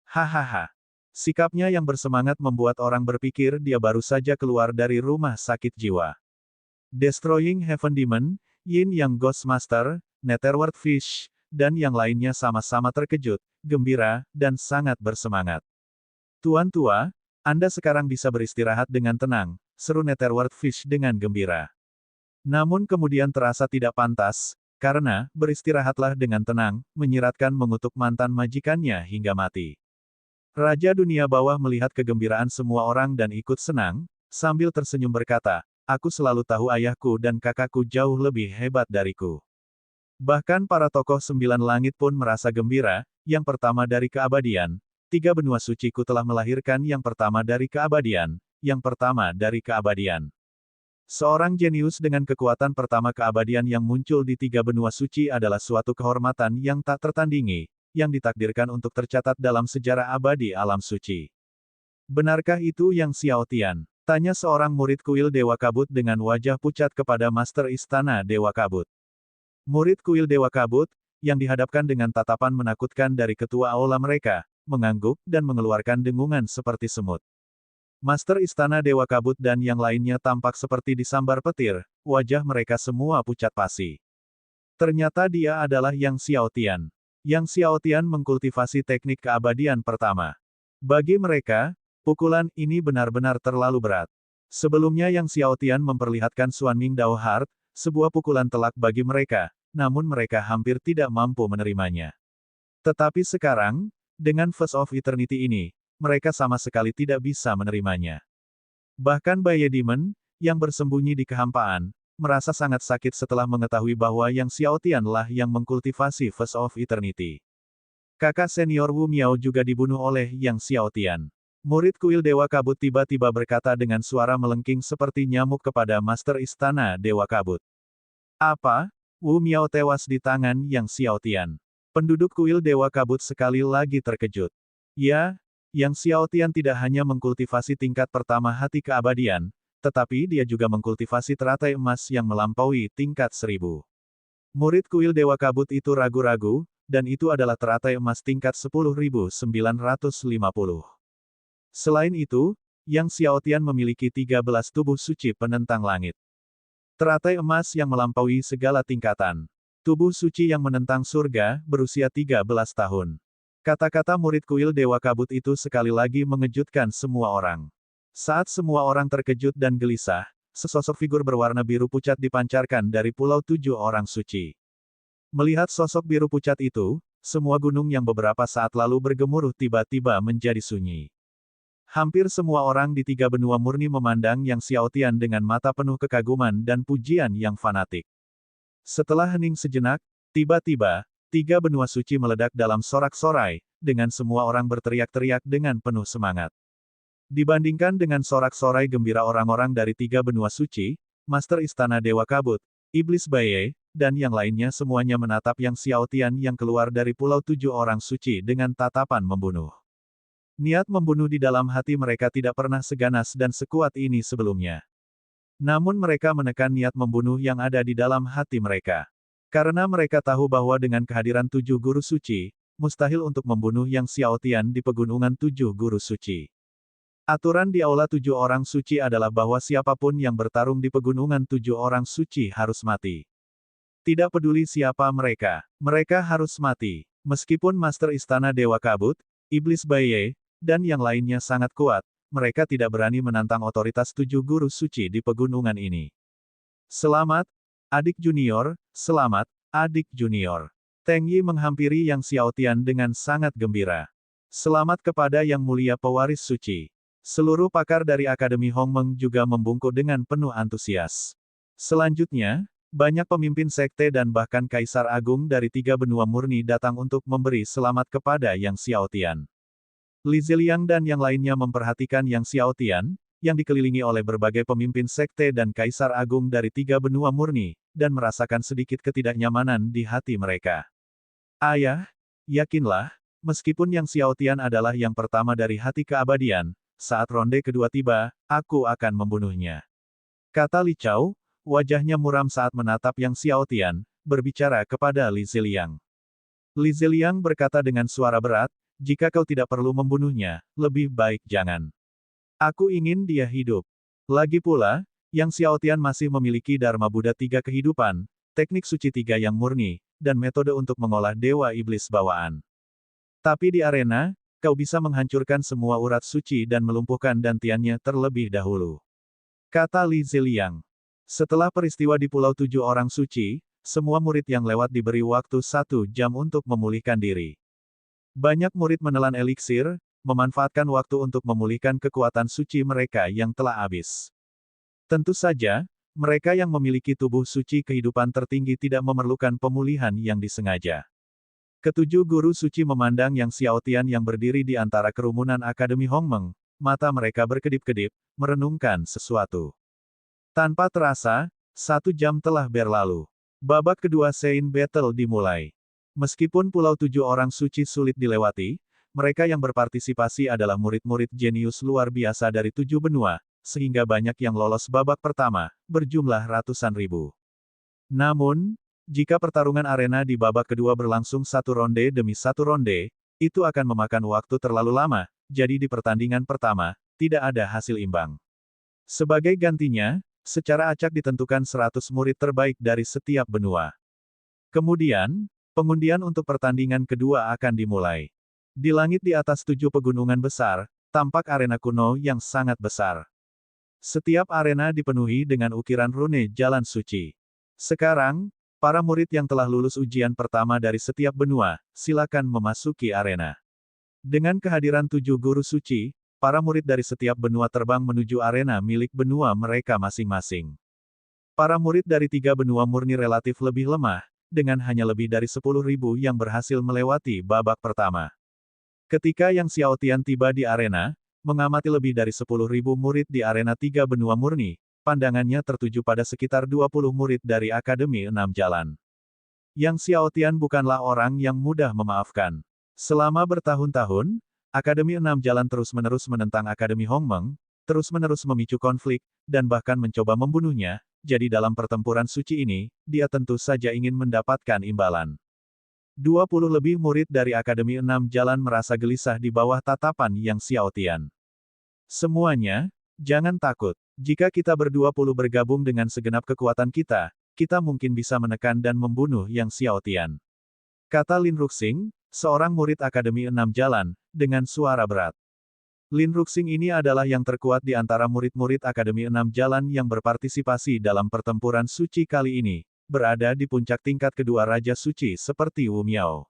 Hahaha. Sikapnya yang bersemangat membuat orang berpikir dia baru saja keluar dari rumah sakit jiwa. Destroying Heaven Demon, Yin Yang Ghostmaster, Netherworld Fish, dan yang lainnya sama-sama terkejut, gembira, dan sangat bersemangat. Tuan tua, Anda sekarang bisa beristirahat dengan tenang, seru Netherworld Fish dengan gembira. Namun kemudian terasa tidak pantas, karena, beristirahatlah dengan tenang, menyiratkan mengutuk mantan majikannya hingga mati. Raja Dunia Bawah melihat kegembiraan semua orang dan ikut senang, sambil tersenyum berkata, aku selalu tahu ayahku dan kakakku jauh lebih hebat dariku. Bahkan para tokoh sembilan langit pun merasa gembira, yang pertama dari keabadian, tiga benua suciku telah melahirkan yang pertama dari keabadian, yang pertama dari keabadian. Seorang jenius dengan kekuatan pertama keabadian yang muncul di tiga benua suci adalah suatu kehormatan yang tak tertandingi, yang ditakdirkan untuk tercatat dalam sejarah abadi alam suci. Benarkah itu Yang Xiaotian? Tanya seorang murid kuil Dewa Kabut dengan wajah pucat kepada Master Istana Dewa Kabut. Murid kuil Dewa Kabut, yang dihadapkan dengan tatapan menakutkan dari ketua aula mereka, mengangguk dan mengeluarkan dengungan seperti semut. Master Istana Dewa Kabut dan yang lainnya tampak seperti disambar petir, wajah mereka semua pucat pasi. Ternyata dia adalah Yang Xiaotian. Yang Xiaotian mengkultivasi teknik keabadian pertama. Bagi mereka, pukulan ini benar-benar terlalu berat. Sebelumnya Yang Xiaotian memperlihatkan Xuanming Dao Heart, sebuah pukulan telak bagi mereka, namun mereka hampir tidak mampu menerimanya. Tetapi sekarang, dengan Verse of Eternity ini, mereka sama sekali tidak bisa menerimanya. Bahkan Baye Demon, yang bersembunyi di kehampaan, merasa sangat sakit setelah mengetahui bahwa Yang Xiaotian lah yang mengkultivasi Verse of Eternity. Kakak senior Wu Miao juga dibunuh oleh Yang Xiaotian. Murid kuil Dewa Kabut tiba-tiba berkata dengan suara melengking seperti nyamuk kepada Master Istana Dewa Kabut. Apa? Wu Miao tewas di tangan Yang Xiaotian. Penduduk kuil Dewa Kabut sekali lagi terkejut. Ya, Yang Xiaotian tidak hanya mengkultivasi tingkat pertama hati keabadian, tetapi dia juga mengkultivasi teratai emas yang melampaui tingkat 1000. Murid kuil Dewa Kabut itu ragu-ragu, dan itu adalah teratai emas tingkat 10.950. Selain itu, Yang Xiaotian memiliki 13 tubuh suci penentang langit. Teratai emas yang melampaui segala tingkatan. Tubuh suci yang menentang surga, berusia 13 tahun. Kata-kata murid kuil Dewa Kabut itu sekali lagi mengejutkan semua orang. Saat semua orang terkejut dan gelisah, sesosok figur berwarna biru pucat dipancarkan dari Pulau Tujuh Orang Suci. Melihat sosok biru pucat itu, semua gunung yang beberapa saat lalu bergemuruh tiba-tiba menjadi sunyi. Hampir semua orang di tiga benua murni memandang Yang Xiaotian dengan mata penuh kekaguman dan pujian yang fanatik. Setelah hening sejenak, tiba-tiba, tiga benua suci meledak dalam sorak-sorai, dengan semua orang berteriak-teriak dengan penuh semangat. Dibandingkan dengan sorak-sorai gembira orang-orang dari tiga benua suci, Master Istana Dewa Kabut, Iblis Baye, dan yang lainnya semuanya menatap Yang Xiaotian yang keluar dari Pulau Tujuh Orang Suci dengan tatapan membunuh. Niat membunuh di dalam hati mereka tidak pernah seganas dan sekuat ini sebelumnya. Namun mereka menekan niat membunuh yang ada di dalam hati mereka. Karena mereka tahu bahwa dengan kehadiran tujuh guru suci, mustahil untuk membunuh Yang Xiaotian di pegunungan tujuh guru suci. Aturan di aula tujuh orang suci adalah bahwa siapapun yang bertarung di pegunungan tujuh orang suci harus mati. Tidak peduli siapa mereka, mereka harus mati. Meskipun Master Istana Dewa Kabut, Iblis Baye, dan yang lainnya sangat kuat, mereka tidak berani menantang otoritas tujuh guru suci di pegunungan ini. Selamat, adik junior, selamat, adik junior. Teng Yi menghampiri Yang Xiaotian dengan sangat gembira. Selamat kepada Yang Mulia Pewaris Suci. Seluruh pakar dari Akademi Hongmeng juga membungkuk dengan penuh antusias. Selanjutnya, banyak pemimpin sekte dan bahkan Kaisar Agung dari tiga benua murni datang untuk memberi selamat kepada Yang Xiaotian. Li Ziliang dan yang lainnya memperhatikan Yang Xiaotian, yang dikelilingi oleh berbagai pemimpin sekte dan Kaisar Agung dari tiga benua murni, dan merasakan sedikit ketidaknyamanan di hati mereka. Ayah, yakinlah, meskipun Yang Xiaotian adalah yang pertama dari hati keabadian, saat ronde kedua tiba, aku akan membunuhnya. Kata Li Chao, wajahnya muram saat menatap Yang Xiaotian, berbicara kepada Li Ziliang. Li Ziliang berkata dengan suara berat, jika kau tidak perlu membunuhnya, lebih baik jangan. Aku ingin dia hidup. Lagi pula, Yang Xiaotian masih memiliki Dharma Buddha tiga kehidupan, teknik suci tiga yang murni, dan metode untuk mengolah dewa iblis bawaan. Tapi di arena, kau bisa menghancurkan semua urat suci dan melumpuhkan dantiannya terlebih dahulu. Kata Li Ziliang. Setelah peristiwa di Pulau Tujuh Orang Suci, semua murid yang lewat diberi waktu 1 jam untuk memulihkan diri. Banyak murid menelan eliksir, memanfaatkan waktu untuk memulihkan kekuatan suci mereka yang telah habis. Tentu saja, Mereka yang memiliki tubuh suci kehidupan tertinggi tidak memerlukan pemulihan yang disengaja. Ketujuh guru suci memandang Yang Xiaotian yang berdiri di antara kerumunan Akademi Hongmeng, mata mereka berkedip-kedip, merenungkan sesuatu. Tanpa terasa, 1 jam telah berlalu. Babak kedua Saint Battle dimulai. Meskipun Pulau Tujuh Orang Suci sulit dilewati, mereka yang berpartisipasi adalah murid-murid jenius luar biasa dari 7 benua, sehingga banyak yang lolos babak pertama, berjumlah ratusan ribu. Namun, jika pertarungan arena di babak kedua berlangsung 1 ronde demi 1 ronde, itu akan memakan waktu terlalu lama, jadi di pertandingan pertama, tidak ada hasil imbang. Sebagai gantinya, secara acak ditentukan 100 murid terbaik dari setiap benua. Kemudian, pengundian untuk pertandingan kedua akan dimulai. Di langit di atas 7 pegunungan besar, tampak arena kuno yang sangat besar. Setiap arena dipenuhi dengan ukiran rune jalan suci. Sekarang, para murid yang telah lulus ujian pertama dari setiap benua, silakan memasuki arena. Dengan kehadiran 7 guru suci, para murid dari setiap benua terbang menuju arena milik benua mereka masing-masing. Para murid dari 3 benua murni relatif lebih lemah, dengan hanya lebih dari 10.000 yang berhasil melewati babak pertama. Ketika Yang Xiaotian tiba di arena, mengamati lebih dari 10.000 murid di arena 3 benua murni, pandangannya tertuju pada sekitar 20 murid dari Akademi 6 Jalan. Yang Xiaotian bukanlah orang yang mudah memaafkan. Selama bertahun-tahun, Akademi 6 Jalan terus-menerus menentang Akademi Hongmeng, terus-menerus memicu konflik, dan bahkan mencoba membunuhnya, jadi dalam pertempuran suci ini, dia tentu saja ingin mendapatkan imbalan. 20 lebih murid dari Akademi 6 Jalan merasa gelisah di bawah tatapan Yang Xiaotian. Semuanya, jangan takut. Jika kita ber-20 bergabung dengan segenap kekuatan kita, kita mungkin bisa menekan dan membunuh Yang Xiaotian. Kata Lin Ruxing, seorang murid Akademi 6 Jalan, dengan suara berat. Lin Ruxing ini adalah yang terkuat di antara murid-murid Akademi 6 Jalan yang berpartisipasi dalam pertempuran suci kali ini, berada di puncak tingkat kedua Raja Suci seperti Wu Miao.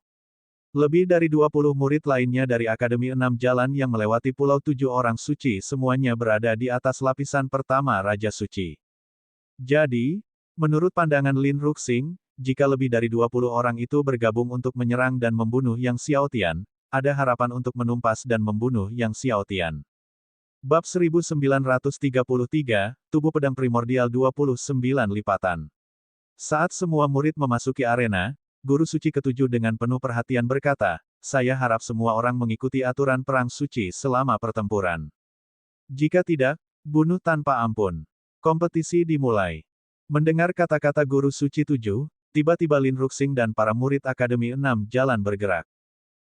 Lebih dari 20 murid lainnya dari Akademi 6 Jalan yang melewati Pulau 7 Orang Suci semuanya berada di atas lapisan pertama Raja Suci. Jadi, menurut pandangan Lin Ruxing, jika lebih dari 20 orang itu bergabung untuk menyerang dan membunuh Yang Xiaotian, ada harapan untuk menumpas dan membunuh Yang Xiaotian. Bab 1933, Tubuh Pedang Primordial 29 Lipatan. Saat semua murid memasuki arena, Guru Suci Ketujuh dengan penuh perhatian berkata, "Saya harap semua orang mengikuti aturan perang suci selama pertempuran. Jika tidak, bunuh tanpa ampun." Kompetisi dimulai. Mendengar kata-kata Guru Suci Tujuh, tiba-tiba Lin Ruxing dan para murid Akademi 6 Jalan bergerak.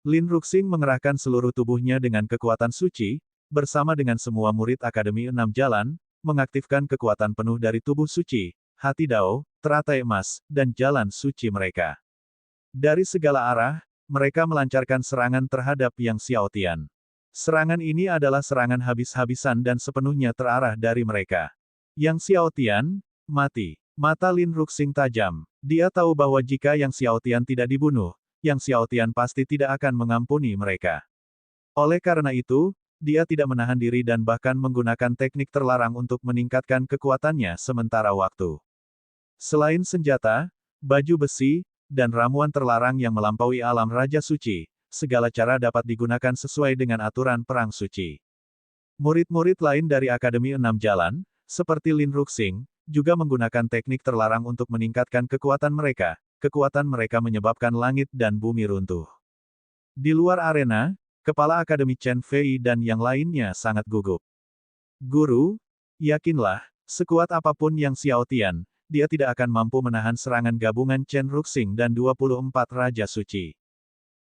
Lin Ruxing mengerahkan seluruh tubuhnya dengan kekuatan suci, bersama dengan semua murid Akademi 6 Jalan, mengaktifkan kekuatan penuh dari tubuh suci, hati Dao, teratai emas, dan jalan suci mereka. Dari segala arah, mereka melancarkan serangan terhadap Yang Xiaotian. Serangan ini adalah serangan habis-habisan dan sepenuhnya terarah dari mereka. Yang Xiaotian, mati. Mata Lin Ruxing tajam. Dia tahu bahwa jika Yang Xiaotian tidak dibunuh, Yang Xiaotian pasti tidak akan mengampuni mereka. Oleh karena itu, dia tidak menahan diri dan bahkan menggunakan teknik terlarang untuk meningkatkan kekuatannya sementara waktu. Selain senjata, baju besi, dan ramuan terlarang yang melampaui alam Raja Suci, segala cara dapat digunakan sesuai dengan aturan perang suci. Murid-murid lain dari Akademi 6 Jalan, seperti Lin Ruxing, juga menggunakan teknik terlarang untuk meningkatkan kekuatan mereka. Kekuatan mereka menyebabkan langit dan bumi runtuh. Di luar arena, Kepala Akademi Chen Fei dan yang lainnya sangat gugup. "Guru, yakinlah, sekuat apapun Yang Xiaotian, dia tidak akan mampu menahan serangan gabungan Chen Ruxing dan 24 Raja Suci,"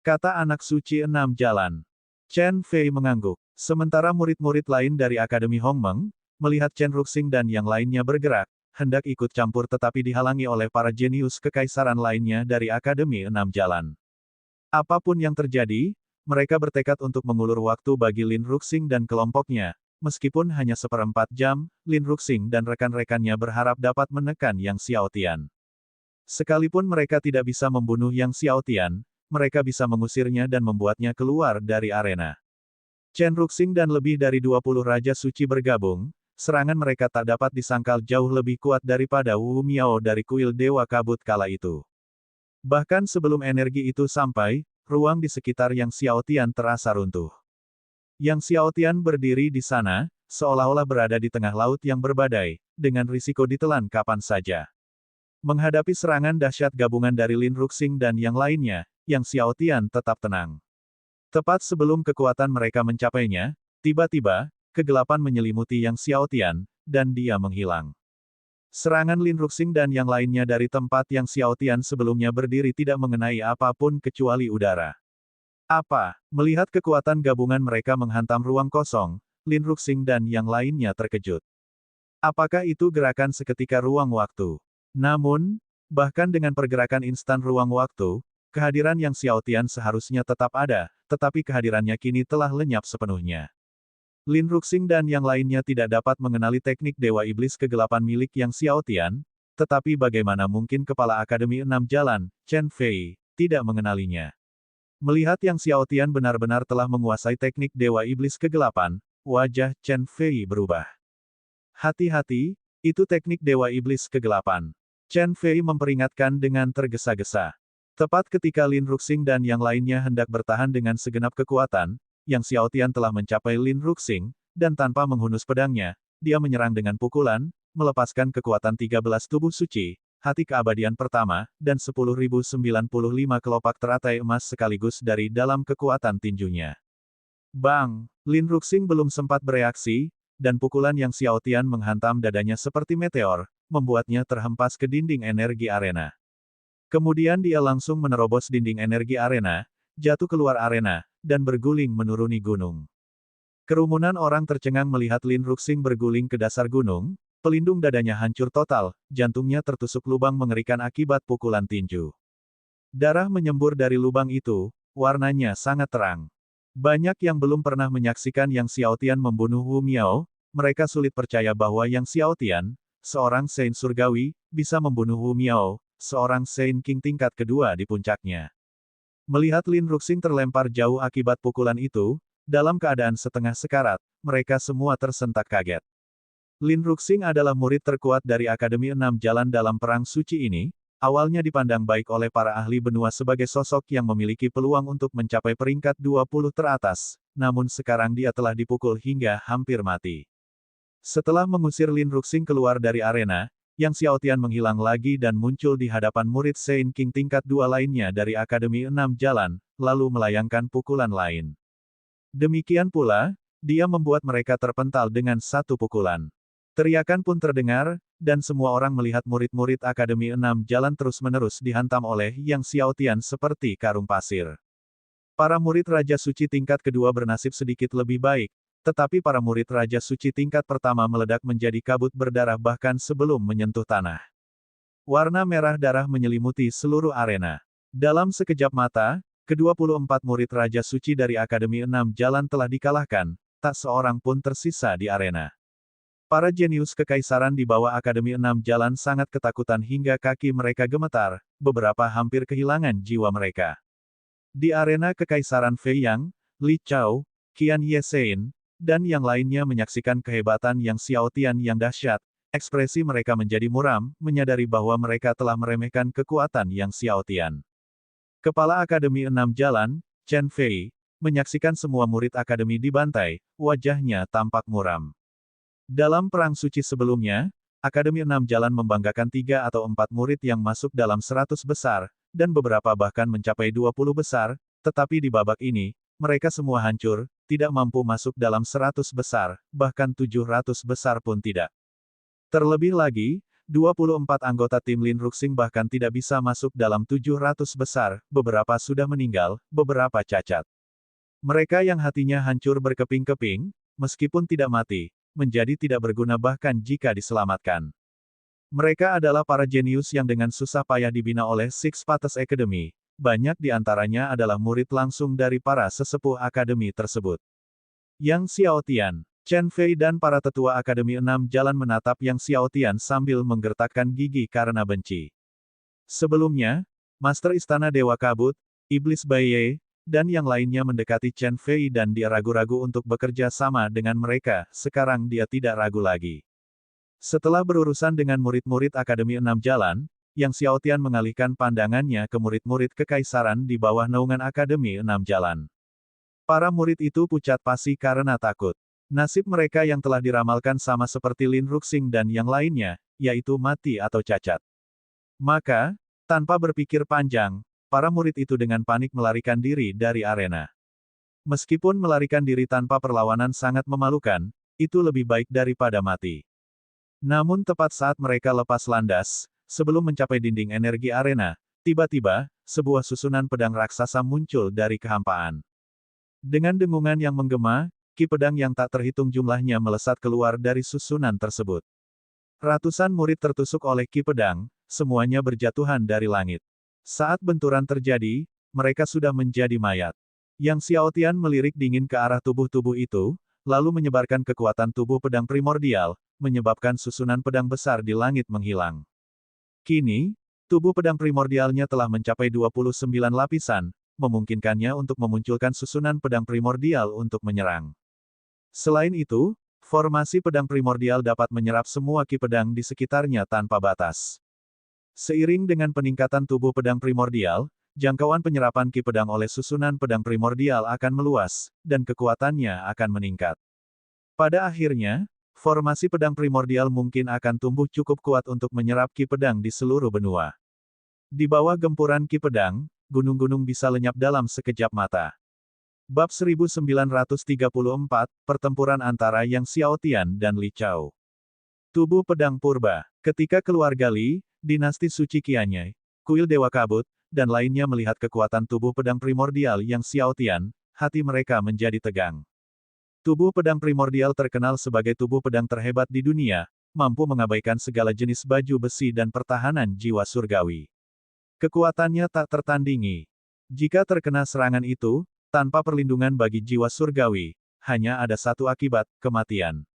kata anak suci 6 Jalan. Chen Fei mengangguk. Sementara murid-murid lain dari Akademi Hongmeng, melihat Chen Ruxing dan yang lainnya bergerak, hendak ikut campur tetapi dihalangi oleh para jenius kekaisaran lainnya dari Akademi 6 Jalan. Apapun yang terjadi, mereka bertekad untuk mengulur waktu bagi Lin Ruxing dan kelompoknya. Meskipun hanya 1/4 jam, Lin Ruxing dan rekan-rekannya berharap dapat menekan Yang Xiaotian. Sekalipun mereka tidak bisa membunuh Yang Xiaotian, mereka bisa mengusirnya dan membuatnya keluar dari arena. Chen Ruxing dan lebih dari 20 Raja Suci bergabung, serangan mereka tak dapat disangkal jauh lebih kuat daripada Wu Miao dari kuil Dewa Kabut kala itu. Bahkan sebelum energi itu sampai, ruang di sekitar Yang Xiaotian terasa runtuh. Yang Xiaotian berdiri di sana, seolah-olah berada di tengah laut yang berbadai, dengan risiko ditelan kapan saja. Menghadapi serangan dahsyat gabungan dari Lin Ruxing dan yang lainnya, Yang Xiaotian tetap tenang. Tepat sebelum kekuatan mereka mencapainya, tiba-tiba, kegelapan menyelimuti Yang Xiaotian, dan dia menghilang. Serangan Lin Ruxing dan yang lainnya dari tempat Yang Xiaotian sebelumnya berdiri tidak mengenai apapun kecuali udara. Apa? Melihat kekuatan gabungan mereka menghantam ruang kosong, Lin Ruxing dan yang lainnya terkejut. Apakah itu gerakan seketika ruang waktu? Namun, bahkan dengan pergerakan instan ruang waktu, kehadiran Yang Xiaotian seharusnya tetap ada, tetapi kehadirannya kini telah lenyap sepenuhnya. Lin Ruxing dan yang lainnya tidak dapat mengenali teknik Dewa Iblis Kegelapan milik Yang Xiaotian, tetapi bagaimana mungkin Kepala Akademi Enam Jalan, Chen Fei, tidak mengenalinya. Melihat Yang Xiaotian benar-benar telah menguasai teknik Dewa Iblis Kegelapan, wajah Chen Fei berubah. Hati-hati, itu teknik Dewa Iblis Kegelapan. Chen Fei memperingatkan dengan tergesa-gesa. Tepat ketika Lin Ruxing dan yang lainnya hendak bertahan dengan segenap kekuatan, Yang Xiaotian telah mencapai Lin Ruxing, dan tanpa menghunus pedangnya, dia menyerang dengan pukulan, melepaskan kekuatan 13 tubuh suci, hati keabadian pertama, dan 10.095 kelopak teratai emas sekaligus dari dalam kekuatan tinjunya. Bang! Lin Ruxing belum sempat bereaksi, dan pukulan Yang Xiaotian menghantam dadanya seperti meteor, membuatnya terhempas ke dinding energi arena. Kemudian dia langsung menerobos dinding energi arena, jatuh keluar arena, dan berguling menuruni gunung. Kerumunan orang tercengang melihat Lin Ruxing berguling ke dasar gunung, pelindung dadanya hancur total, jantungnya tertusuk lubang mengerikan akibat pukulan tinju. Darah menyembur dari lubang itu, warnanya sangat terang. Banyak yang belum pernah menyaksikan Yang Xiaotian membunuh Wu Miao, mereka sulit percaya bahwa Yang Xiaotian, seorang Saint Surgawi, bisa membunuh Wu Miao, seorang Saint King tingkat kedua di puncaknya. Melihat Lin Ruxing terlempar jauh akibat pukulan itu, dalam keadaan setengah sekarat, mereka semua tersentak kaget. Lin Ruxing adalah murid terkuat dari Akademi Enam Jalan dalam Perang Suci ini, awalnya dipandang baik oleh para ahli benua sebagai sosok yang memiliki peluang untuk mencapai peringkat 20 teratas, namun sekarang dia telah dipukul hingga hampir mati. Setelah mengusir Lin Ruxing keluar dari arena, Yang Xiaotian menghilang lagi dan muncul di hadapan murid Saint King tingkat 2 lainnya dari Akademi Enam Jalan, lalu melayangkan pukulan lain. Demikian pula, dia membuat mereka terpental dengan satu pukulan. Teriakan pun terdengar, dan semua orang melihat murid-murid Akademi Enam Jalan terus-menerus dihantam oleh Yang Xiaotian seperti karung pasir. Para murid Raja Suci tingkat kedua bernasib sedikit lebih baik, tetapi para murid Raja Suci tingkat pertama meledak menjadi kabut berdarah bahkan sebelum menyentuh tanah. Warna merah darah menyelimuti seluruh arena. Dalam sekejap mata, ke-24 murid Raja Suci dari Akademi Enam Jalan telah dikalahkan, tak seorang pun tersisa di arena. Para jenius kekaisaran di bawah Akademi Enam Jalan sangat ketakutan hingga kaki mereka gemetar, beberapa hampir kehilangan jiwa mereka. Di arena kekaisaran Fei Yang, Li Chao, Qian Yeshen, dan yang lainnya menyaksikan kehebatan Yang Xiaotian yang dahsyat, ekspresi mereka menjadi muram, menyadari bahwa mereka telah meremehkan kekuatan Yang Xiaotian. Kepala Akademi Enam Jalan, Chen Fei, menyaksikan semua murid akademi dibantai, wajahnya tampak muram. Dalam Perang Suci sebelumnya, Akademi Enam Jalan membanggakan 3 atau 4 murid yang masuk dalam 100 besar, dan beberapa bahkan mencapai 20 besar, tetapi di babak ini, mereka semua hancur, tidak mampu masuk dalam 100 besar, bahkan 700 besar pun tidak. Terlebih lagi, 24 anggota tim Lin Ruxing bahkan tidak bisa masuk dalam 700 besar, beberapa sudah meninggal, beberapa cacat. Mereka yang hatinya hancur berkeping-keping, meskipun tidak mati, menjadi tidak berguna bahkan jika diselamatkan. Mereka adalah para jenius yang dengan susah payah dibina oleh Six Paths Academy, banyak di antaranya adalah murid langsung dari para sesepuh akademi tersebut. Yang Xiaotian, Chen Fei dan para tetua Akademi Enam Jalan menatap Yang Xiaotian sambil menggertakkan gigi karena benci. Sebelumnya, Master Istana Dewa Kabut, Iblis Baiye, dan yang lainnya mendekati Chen Fei dan dia ragu-ragu untuk bekerja sama dengan mereka, sekarang dia tidak ragu lagi. Setelah berurusan dengan murid-murid Akademi Enam Jalan, Yang Xiaotian mengalihkan pandangannya ke murid-murid kekaisaran di bawah naungan Akademi Enam Jalan. Para murid itu pucat pasi karena takut. Nasib mereka yang telah diramalkan sama seperti Lin Ruxing dan yang lainnya, yaitu mati atau cacat. Maka, tanpa berpikir panjang, para murid itu dengan panik melarikan diri dari arena. Meskipun melarikan diri tanpa perlawanan sangat memalukan, itu lebih baik daripada mati. Namun tepat saat mereka lepas landas, sebelum mencapai dinding energi arena, tiba-tiba, sebuah susunan pedang raksasa muncul dari kehampaan. Dengan dengungan yang menggema, ki pedang yang tak terhitung jumlahnya melesat keluar dari susunan tersebut. Ratusan murid tertusuk oleh ki pedang, semuanya berjatuhan dari langit. Saat benturan terjadi, mereka sudah menjadi mayat. Yang Xiaotian melirik dingin ke arah tubuh-tubuh itu, lalu menyebarkan kekuatan tubuh pedang primordial, menyebabkan susunan pedang besar di langit menghilang. Kini, tubuh pedang primordialnya telah mencapai 29 lapisan, memungkinkannya untuk memunculkan susunan pedang primordial untuk menyerang. Selain itu, formasi pedang primordial dapat menyerap semua ki pedang di sekitarnya tanpa batas. Seiring dengan peningkatan tubuh pedang primordial, jangkauan penyerapan ki pedang oleh susunan pedang primordial akan meluas, dan kekuatannya akan meningkat. Pada akhirnya, formasi pedang primordial mungkin akan tumbuh cukup kuat untuk menyerap ki pedang di seluruh benua. Di bawah gempuran ki pedang, gunung-gunung bisa lenyap dalam sekejap mata. Bab 1934, Pertempuran antara Yang Xiaotian dan Li Chao. Tubuh pedang purba. Ketika keluarga Li, dinasti suci Qianyai, kuil Dewa Kabut, dan lainnya melihat kekuatan tubuh pedang primordial Yang Xiaotian, hati mereka menjadi tegang. Tubuh pedang primordial terkenal sebagai tubuh pedang terhebat di dunia, mampu mengabaikan segala jenis baju besi dan pertahanan jiwa surgawi. Kekuatannya tak tertandingi. Jika terkena serangan itu, tanpa perlindungan bagi jiwa surgawi, hanya ada satu akibat, kematian.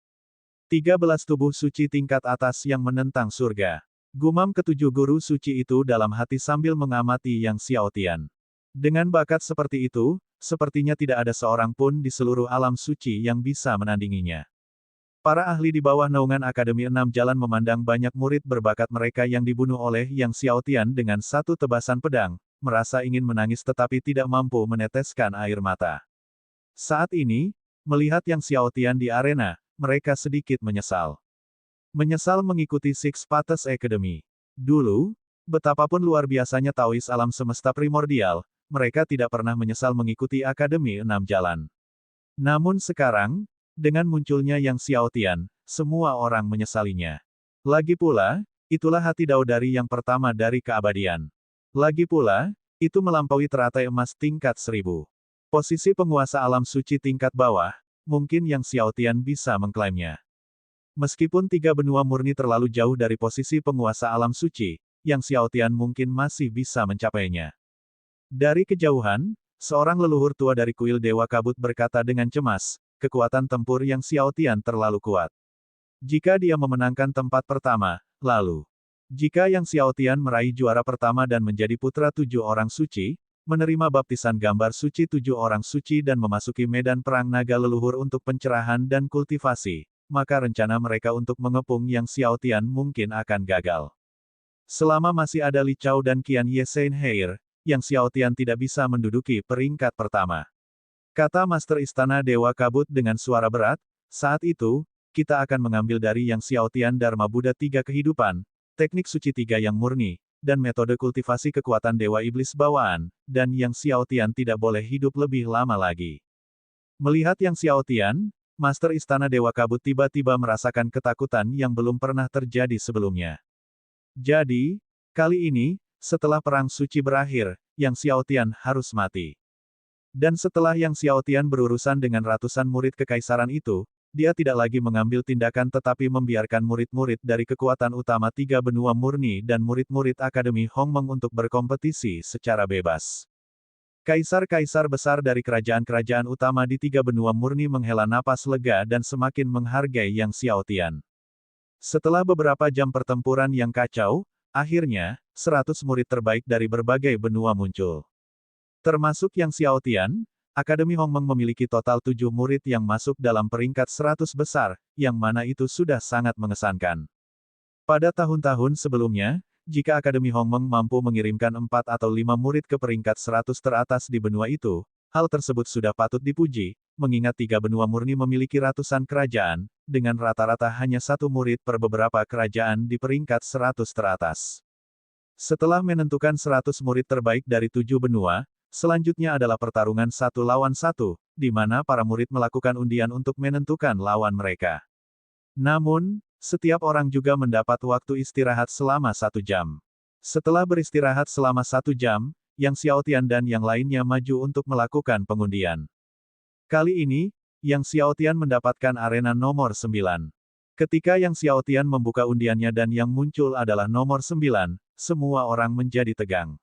13 tubuh suci tingkat atas yang menentang surga. Gumam ketujuh guru suci itu dalam hati sambil mengamati Yang Xiaotian. Dengan bakat seperti itu, sepertinya tidak ada seorang pun di seluruh alam suci yang bisa menandinginya. Para ahli di bawah naungan Akademi Enam Jalan memandang banyak murid berbakat mereka yang dibunuh oleh Yang Xiaotian dengan satu tebasan pedang, merasa ingin menangis tetapi tidak mampu meneteskan air mata. Saat ini, melihat Yang Xiaotian di arena, mereka sedikit menyesal. Menyesal mengikuti Six Paths Academy. Dulu, betapapun luar biasanya Taois alam semesta primordial, mereka tidak pernah menyesal mengikuti Akademi Enam Jalan. Namun sekarang, dengan munculnya Yang Xiaotian, semua orang menyesalinya. Lagi pula, itulah hati Daodari yang pertama dari keabadian. Lagi pula, itu melampaui teratai emas tingkat 1000. Posisi penguasa alam suci tingkat bawah, mungkin Yang Xiaotian bisa mengklaimnya. Meskipun tiga benua murni terlalu jauh dari posisi penguasa alam suci, Yang Xiaotian mungkin masih bisa mencapainya. Dari kejauhan, seorang leluhur tua dari kuil Dewa Kabut berkata dengan cemas, kekuatan tempur Yang Xiaotian terlalu kuat. Jika dia memenangkan tempat pertama, lalu jika Yang Xiaotian meraih juara pertama dan menjadi putra 7 orang suci, menerima baptisan gambar suci 7 orang suci dan memasuki medan perang naga leluhur untuk pencerahan dan kultivasi, maka rencana mereka untuk mengepung Yang Xiaotian mungkin akan gagal. Selama masih ada Li Chao dan Qian Ye Seinheir, Yang Xiaotian tidak bisa menduduki peringkat pertama. Kata Master Istana Dewa Kabut dengan suara berat, saat itu, kita akan mengambil dari Yang Xiaotian Dharma Buddha 3 kehidupan, teknik suci 3 yang murni, dan metode kultivasi kekuatan Dewa Iblis bawaan, dan Yang Xiaotian tidak boleh hidup lebih lama lagi. Melihat Yang Xiaotian, Master Istana Dewa Kabut tiba-tiba merasakan ketakutan yang belum pernah terjadi sebelumnya. Jadi, kali ini, setelah perang suci berakhir, Yang Xiaotian harus mati. Dan setelah Yang Xiaotian berurusan dengan ratusan murid kekaisaran itu, dia tidak lagi mengambil tindakan tetapi membiarkan murid-murid dari kekuatan utama tiga benua murni dan murid-murid Akademi Hongmeng untuk berkompetisi secara bebas. Kaisar-kaisar besar dari kerajaan-kerajaan utama di tiga benua murni menghela napas lega dan semakin menghargai Yang Xiaotian. Setelah beberapa jam pertempuran yang kacau, akhirnya, 100 murid terbaik dari berbagai benua muncul. Termasuk Yang Xiaotian, Akademi Hongmeng memiliki total 7 murid yang masuk dalam peringkat 100 besar, yang mana itu sudah sangat mengesankan. Pada tahun-tahun sebelumnya, jika Akademi Hongmeng mampu mengirimkan 4 atau 5 murid ke peringkat 100 teratas di benua itu, hal tersebut sudah patut dipuji, mengingat 3 benua murni memiliki ratusan kerajaan, dengan rata-rata hanya 1 murid per beberapa kerajaan di peringkat 100 teratas. Setelah menentukan 100 murid terbaik dari 7 benua, selanjutnya adalah pertarungan 1 lawan 1, di mana para murid melakukan undian untuk menentukan lawan mereka. Namun, setiap orang juga mendapat waktu istirahat selama 1 jam. Setelah beristirahat selama 1 jam, Yang Xiaotian dan yang lainnya maju untuk melakukan pengundian. Kali ini, Yang Xiaotian mendapatkan arena nomor 9. Ketika Yang Xiaotian membuka undiannya dan yang muncul adalah nomor 9, semua orang menjadi tegang.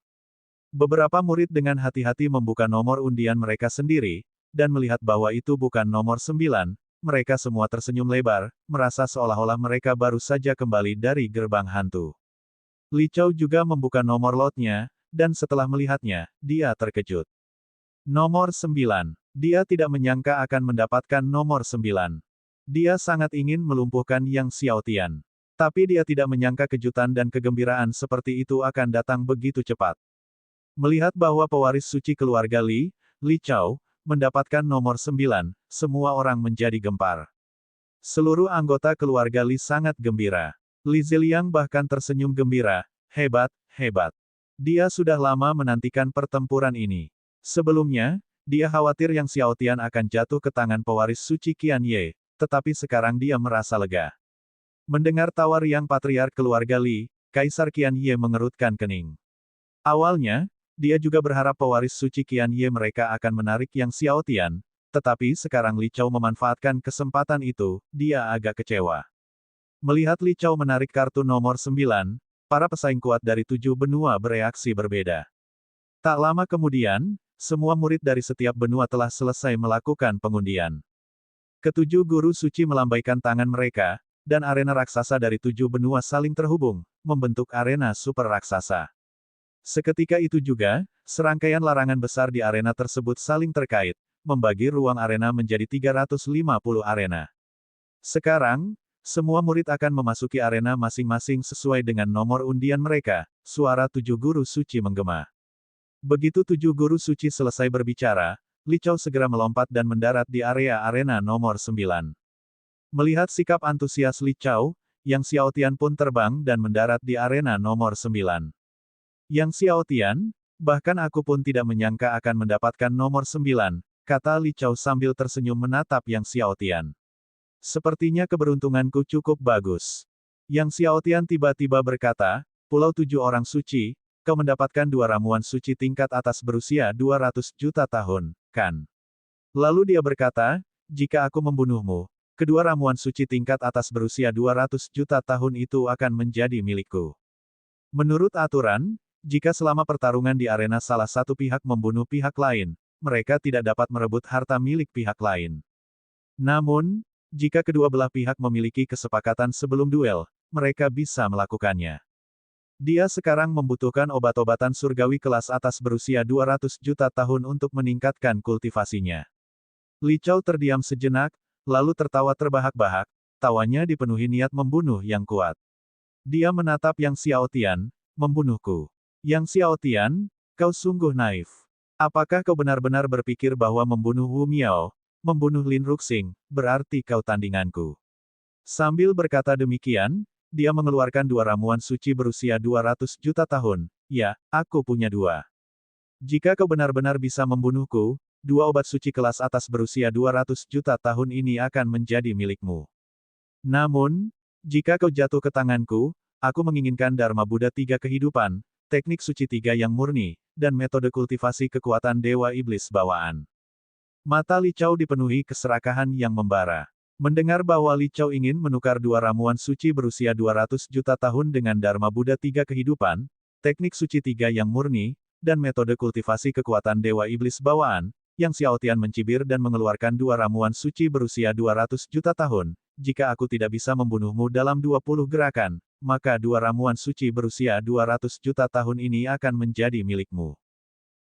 Beberapa murid dengan hati-hati membuka nomor undian mereka sendiri, dan melihat bahwa itu bukan nomor 9, mereka semua tersenyum lebar, merasa seolah-olah mereka baru saja kembali dari gerbang hantu. Li Chao juga membuka nomor lotnya, dan setelah melihatnya, dia terkejut. Nomor 9. Dia tidak menyangka akan mendapatkan nomor 9. Dia sangat ingin melumpuhkan Yang Xiaotian. Tapi dia tidak menyangka kejutan dan kegembiraan seperti itu akan datang begitu cepat. Melihat bahwa pewaris suci keluarga Li Chao, mendapatkan nomor 9, semua orang menjadi gempar. Seluruh anggota keluarga Li sangat gembira. Li Ziliang bahkan tersenyum gembira, hebat, hebat. Dia sudah lama menantikan pertempuran ini. Sebelumnya, dia khawatir Yang Xiaotian akan jatuh ke tangan pewaris suci Qian Ye, tetapi sekarang dia merasa lega. Mendengar tawa riang patriark keluarga Li, Kaisar Qian Ye mengerutkan kening. Awalnya, dia juga berharap pewaris suci Qian Ye mereka akan menarik Yang Xiaotian, tetapi sekarang Li Chao memanfaatkan kesempatan itu, dia agak kecewa. Melihat Li Chao menarik kartu nomor 9, para pesaing kuat dari 7 benua bereaksi berbeda. Tak lama kemudian, semua murid dari setiap benua telah selesai melakukan pengundian. Ketujuh guru suci melambaikan tangan mereka, dan arena raksasa dari 7 benua saling terhubung, membentuk arena super raksasa. Seketika itu juga, serangkaian larangan besar di arena tersebut saling terkait, membagi ruang arena menjadi 350 arena. Sekarang, semua murid akan memasuki arena masing-masing sesuai dengan nomor undian mereka, suara 7 guru suci menggema. Begitu 7 guru suci selesai berbicara, Li Chao segera melompat dan mendarat di area arena nomor 9. Melihat sikap antusias Li Chao, Yang Xiaotian pun terbang dan mendarat di arena nomor 9. Yang Xiaotian, bahkan aku pun tidak menyangka akan mendapatkan nomor 9, kata Li Chao sambil tersenyum menatap Yang Xiaotian. Sepertinya keberuntunganku cukup bagus. Yang Xiaotian tiba-tiba berkata, Pulau 7 orang suci, kau mendapatkan 2 ramuan suci tingkat atas berusia 200 juta tahun, kan? Lalu dia berkata, jika aku membunuhmu, kedua ramuan suci tingkat atas berusia 200 juta tahun itu akan menjadi milikku. Menurut aturan, jika selama pertarungan di arena salah satu pihak membunuh pihak lain, mereka tidak dapat merebut harta milik pihak lain. Namun, jika kedua belah pihak memiliki kesepakatan sebelum duel, mereka bisa melakukannya. Dia sekarang membutuhkan obat-obatan surgawi kelas atas berusia 200 juta tahun untuk meningkatkan kultivasinya. Li Chao terdiam sejenak, lalu tertawa terbahak-bahak, tawanya dipenuhi niat membunuh yang kuat. Dia menatap Yang Xiaotian, membunuhku. Yang Xiaotian, kau sungguh naif. Apakah kau benar-benar berpikir bahwa membunuh Wu Miao, membunuh Lin Ruxing, berarti kau tandinganku? Sambil berkata demikian, dia mengeluarkan 2 ramuan suci berusia 200 juta tahun. Ya, aku punya 2. Jika kau benar-benar bisa membunuhku, 2 obat suci kelas atas berusia 200 juta tahun ini akan menjadi milikmu. Namun, jika kau jatuh ke tanganku, aku menginginkan Dharma Buddha 3 kehidupan, teknik suci 3 yang murni, dan metode kultivasi kekuatan Dewa Iblis bawaan. Mata Li Chao dipenuhi keserakahan yang membara. Mendengar bahwa Li Chao ingin menukar 2 ramuan suci berusia 200 juta tahun dengan Dharma Buddha 3 kehidupan, teknik suci 3 yang murni, dan metode kultivasi kekuatan Dewa Iblis bawaan, Yang Xiaotian mencibir dan mengeluarkan 2 ramuan suci berusia 200 juta tahun. Jika aku tidak bisa membunuhmu dalam 20 gerakan, maka 2 ramuan suci berusia 200 juta tahun ini akan menjadi milikmu.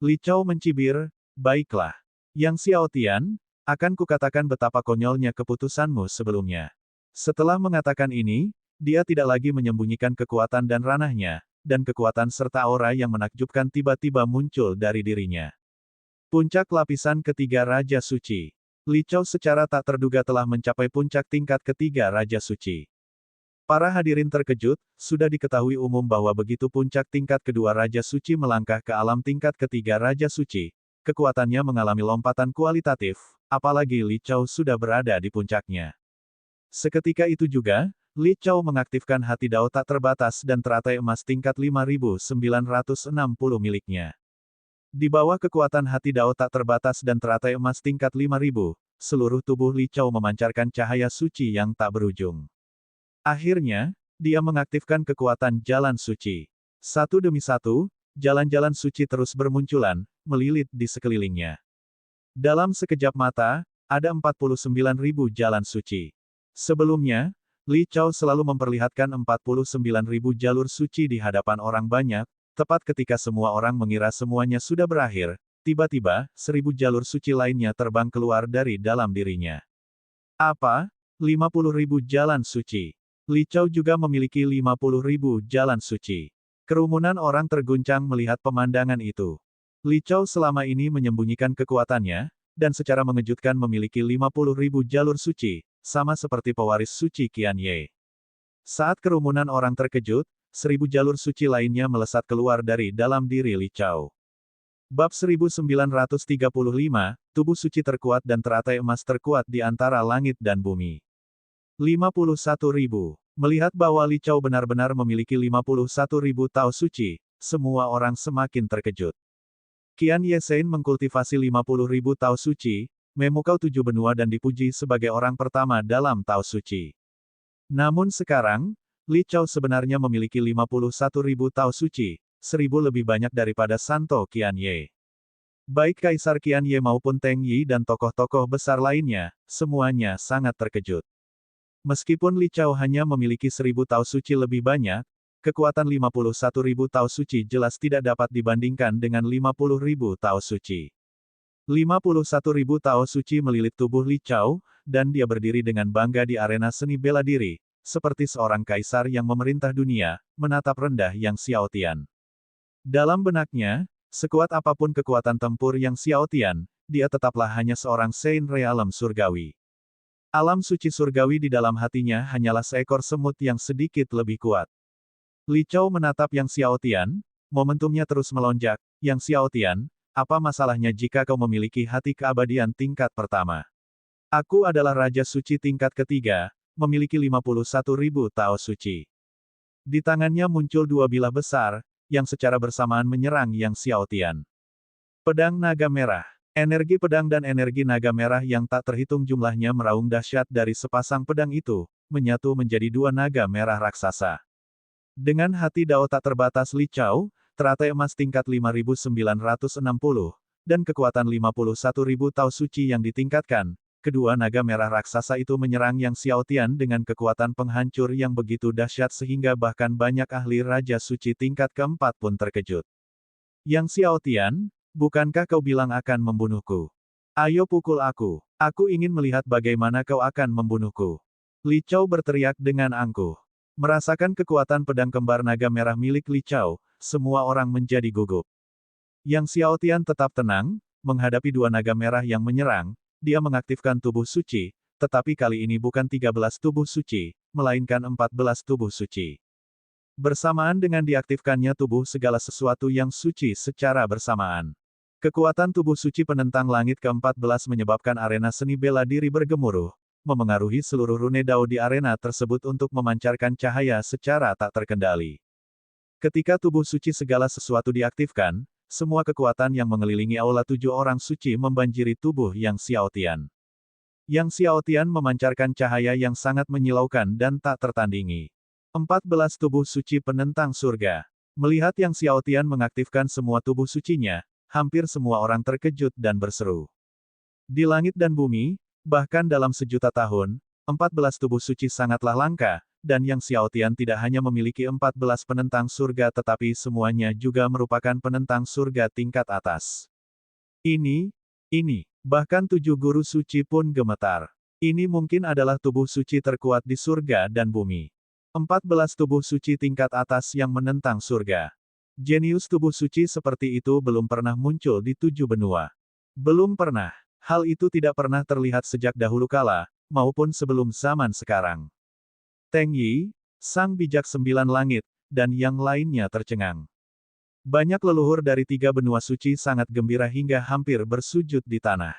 Li Chao mencibir, baiklah. Yang Xiao Tian, akan kukatakan betapa konyolnya keputusanmu sebelumnya. Setelah mengatakan ini, dia tidak lagi menyembunyikan kekuatan dan ranahnya, dan kekuatan serta aura yang menakjubkan tiba-tiba muncul dari dirinya. Puncak lapisan ketiga Raja Suci. Li Chao secara tak terduga telah mencapai puncak tingkat ketiga Raja Suci. Para hadirin terkejut, sudah diketahui umum bahwa begitu puncak tingkat kedua Raja Suci melangkah ke alam tingkat ketiga Raja Suci, kekuatannya mengalami lompatan kualitatif, apalagi Li Chao sudah berada di puncaknya. Seketika itu juga, Li Chao mengaktifkan hati Dao tak terbatas dan teratai emas tingkat 5960 miliknya. Di bawah kekuatan hati Dao tak terbatas dan teratai emas tingkat 5000, seluruh tubuh Li Chao memancarkan cahaya suci yang tak berujung. Akhirnya, dia mengaktifkan kekuatan jalan suci. Satu demi satu, jalan-jalan suci terus bermunculan, melilit di sekelilingnya. Dalam sekejap mata, ada 49.000 jalan suci. Sebelumnya, Li Chao selalu memperlihatkan 49.000 jalur suci di hadapan orang banyak, tepat ketika semua orang mengira semuanya sudah berakhir, tiba-tiba, 1000 jalur suci lainnya terbang keluar dari dalam dirinya. Apa? 50.000 jalan suci. Li Chao juga memiliki 50.000 jalan suci. Kerumunan orang terguncang melihat pemandangan itu. Li Chao selama ini menyembunyikan kekuatannya, dan secara mengejutkan memiliki 50.000 jalur suci, sama seperti pewaris suci Qian Ye. Saat kerumunan orang terkejut, 1000 jalur suci lainnya melesat keluar dari dalam diri Li Chao. Bab 1935, tubuh suci terkuat dan teratai emas terkuat di antara langit dan bumi. 51.000. Melihat bahwa Li Chao benar-benar memiliki 51.000 Tao suci, semua orang semakin terkejut. Qian Ye Sein mengkultivasi 50.000 Tao suci, memukau 7 benua dan dipuji sebagai orang pertama dalam Tao suci. Namun sekarang, Li Chao sebenarnya memiliki 51.000 Tao suci, 1000 lebih banyak daripada Santo Qian Ye. Baik Kaisar Qian Ye maupun Teng Yi dan tokoh-tokoh besar lainnya, semuanya sangat terkejut. Meskipun Li Chao hanya memiliki 1000 Tao suci lebih banyak, kekuatan 51.000 Tao suci jelas tidak dapat dibandingkan dengan 50.000 Tao suci. 51.000 Tao suci melilit tubuh Li Chao, dan dia berdiri dengan bangga di arena seni bela diri, seperti seorang kaisar yang memerintah dunia, menatap rendah Yang Xiao Tian. Dalam benaknya, sekuat apapun kekuatan tempur Yang Xiao Tian, dia tetaplah hanya seorang Sein Realem surgawi. Alam suci surgawi di dalam hatinya hanyalah seekor semut yang sedikit lebih kuat. Li Chao menatap Yang Xiao Tian, momentumnya terus melonjak. Yang Xiao Tian, apa masalahnya jika kau memiliki hati keabadian tingkat pertama? Aku adalah Raja Suci tingkat ketiga, memiliki 51.000 Tao suci. Di tangannya muncul dua bilah besar, yang secara bersamaan menyerang Yang Xiao Tian. Pedang naga merah. Energi pedang dan energi naga merah yang tak terhitung jumlahnya meraung dahsyat dari sepasang pedang itu, menyatu menjadi dua naga merah raksasa. Dengan hati Dao tak terbatas Li Chao, teratai emas tingkat 5960, dan kekuatan 51.000 Tao suci yang ditingkatkan, kedua naga merah raksasa itu menyerang Yang Xiao Tian dengan kekuatan penghancur yang begitu dahsyat sehingga bahkan banyak ahli Raja Suci tingkat keempat pun terkejut. Yang Xiao Tian, bukankah kau bilang akan membunuhku? Ayo pukul aku. Aku ingin melihat bagaimana kau akan membunuhku. Li Chao berteriak dengan angkuh. Merasakan kekuatan pedang kembar naga merah milik Li Chao, semua orang menjadi gugup. Yang Xiao Tian tetap tenang, menghadapi dua naga merah yang menyerang, dia mengaktifkan tubuh suci, tetapi kali ini bukan 13 tubuh suci, melainkan 14 tubuh suci. Bersamaan dengan diaktifkannya tubuh segala sesuatu yang suci secara bersamaan. Kekuatan tubuh suci penentang langit ke-14 menyebabkan arena seni bela diri bergemuruh, memengaruhi seluruh rune Dao di arena tersebut untuk memancarkan cahaya secara tak terkendali. Ketika tubuh suci segala sesuatu diaktifkan, semua kekuatan yang mengelilingi aula 7 orang suci membanjiri tubuh Yang Xiao Tian. Yang Xiao Tian memancarkan cahaya yang sangat menyilaukan dan tak tertandingi. 14 tubuh suci penentang surga. Melihat Yang Xiao Tian mengaktifkan semua tubuh sucinya, hampir semua orang terkejut dan berseru. Di langit dan bumi, bahkan dalam sejuta tahun, 14 tubuh suci sangatlah langka, dan Yang Xiaotian tidak hanya memiliki 14 penentang surga tetapi semuanya juga merupakan penentang surga tingkat atas. Ini, bahkan 7 guru suci pun gemetar. Ini mungkin adalah tubuh suci terkuat di surga dan bumi. 14 tubuh suci tingkat atas yang menentang surga. Jenius tubuh suci seperti itu belum pernah muncul di 7 benua. Belum pernah. Hal itu tidak pernah terlihat sejak dahulu kala, maupun sebelum zaman sekarang. Teng Yi, sang bijak 9 langit, dan yang lainnya tercengang. Banyak leluhur dari 3 benua suci sangat gembira hingga hampir bersujud di tanah.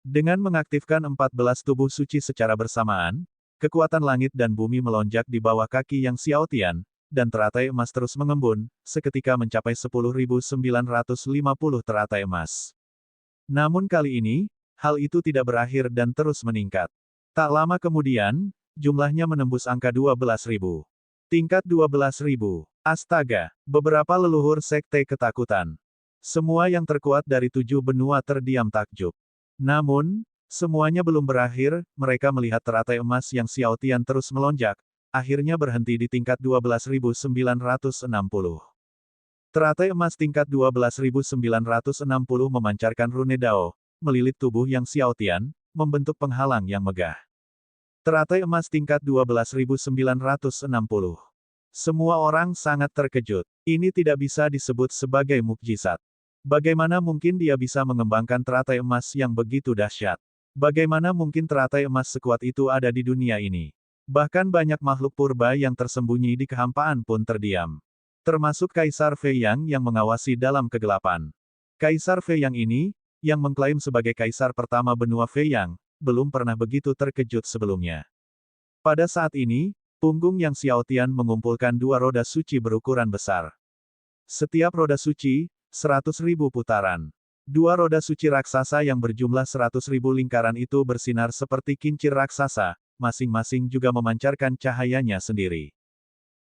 Dengan mengaktifkan 14 tubuh suci secara bersamaan, kekuatan langit dan bumi melonjak di bawah kaki Yang Xiaotian, dan teratai emas terus mengembun, seketika mencapai 10.950 teratai emas. Namun kali ini, hal itu tidak berakhir dan terus meningkat. Tak lama kemudian, jumlahnya menembus angka 12.000. Tingkat 12.000. Astaga, beberapa leluhur sekte ketakutan. Semua yang terkuat dari 7 benua terdiam takjub. Namun, semuanya belum berakhir, mereka melihat teratai emas Yang Xiaotian terus melonjak, akhirnya berhenti di tingkat 12.960. Teratai emas tingkat 12.960 memancarkan rune Dao, melilit tubuh Yang Xiaotian, membentuk penghalang yang megah. Teratai emas tingkat 12.960. Semua orang sangat terkejut. Ini tidak bisa disebut sebagai mukjizat. Bagaimana mungkin dia bisa mengembangkan teratai emas yang begitu dahsyat? Bagaimana mungkin teratai emas sekuat itu ada di dunia ini? Bahkan banyak makhluk purba yang tersembunyi di kehampaan pun terdiam. Termasuk Kaisar Fei Yang yang mengawasi dalam kegelapan. Kaisar Fei Yang ini, yang mengklaim sebagai kaisar pertama benua Fei Yang, belum pernah begitu terkejut sebelumnya. Pada saat ini, punggung Yang Xiaotian mengumpulkan 2 roda suci berukuran besar. Setiap roda suci, 100.000 putaran. 2 roda suci raksasa yang berjumlah 100.000 lingkaran itu bersinar seperti kincir raksasa, masing-masing juga memancarkan cahayanya sendiri.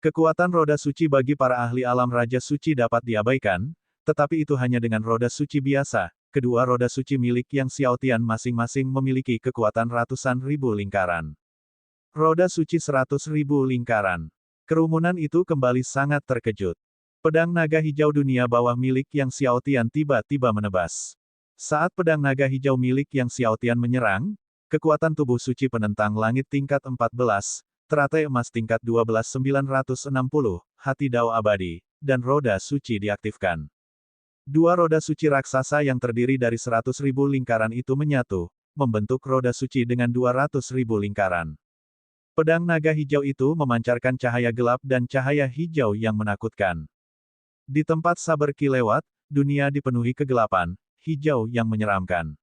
Kekuatan roda suci bagi para ahli alam Raja Suci dapat diabaikan, tetapi itu hanya dengan roda suci biasa. Kedua roda suci milik Yang Xiaotian masing-masing memiliki kekuatan ratusan ribu lingkaran. Roda suci 100.000 lingkaran. Kerumunan itu kembali sangat terkejut. Pedang naga hijau dunia bawah milik Yang Xiaotian tiba-tiba menebas. Saat pedang naga hijau milik Yang Xiaotian menyerang, kekuatan tubuh suci penentang langit tingkat 14, teratai emas tingkat 12.960, hati Dao abadi, dan roda suci diaktifkan. 2 roda suci raksasa yang terdiri dari 100.000 lingkaran itu menyatu, membentuk roda suci dengan 200.000 lingkaran. Pedang naga hijau itu memancarkan cahaya gelap dan cahaya hijau yang menakutkan. Di tempat Saber Ki lewat, dunia dipenuhi kegelapan, hijau yang menyeramkan.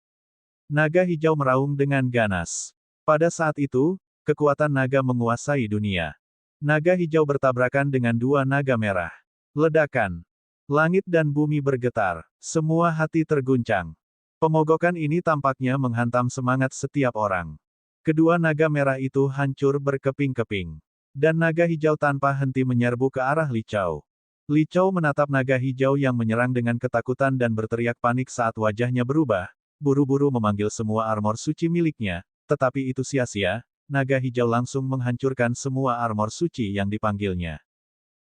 Naga hijau meraung dengan ganas. Pada saat itu, kekuatan naga menguasai dunia. Naga hijau bertabrakan dengan 2 naga merah. Ledakan. Langit dan bumi bergetar. Semua hati terguncang. Pemogokan ini tampaknya menghantam semangat setiap orang. Kedua naga merah itu hancur berkeping-keping. Dan naga hijau tanpa henti menyerbu ke arah Li Chao. Li Chao menatap naga hijau yang menyerang dengan ketakutan dan berteriak panik saat wajahnya berubah, buru-buru memanggil semua armor suci miliknya, tetapi itu sia-sia, naga hijau langsung menghancurkan semua armor suci yang dipanggilnya.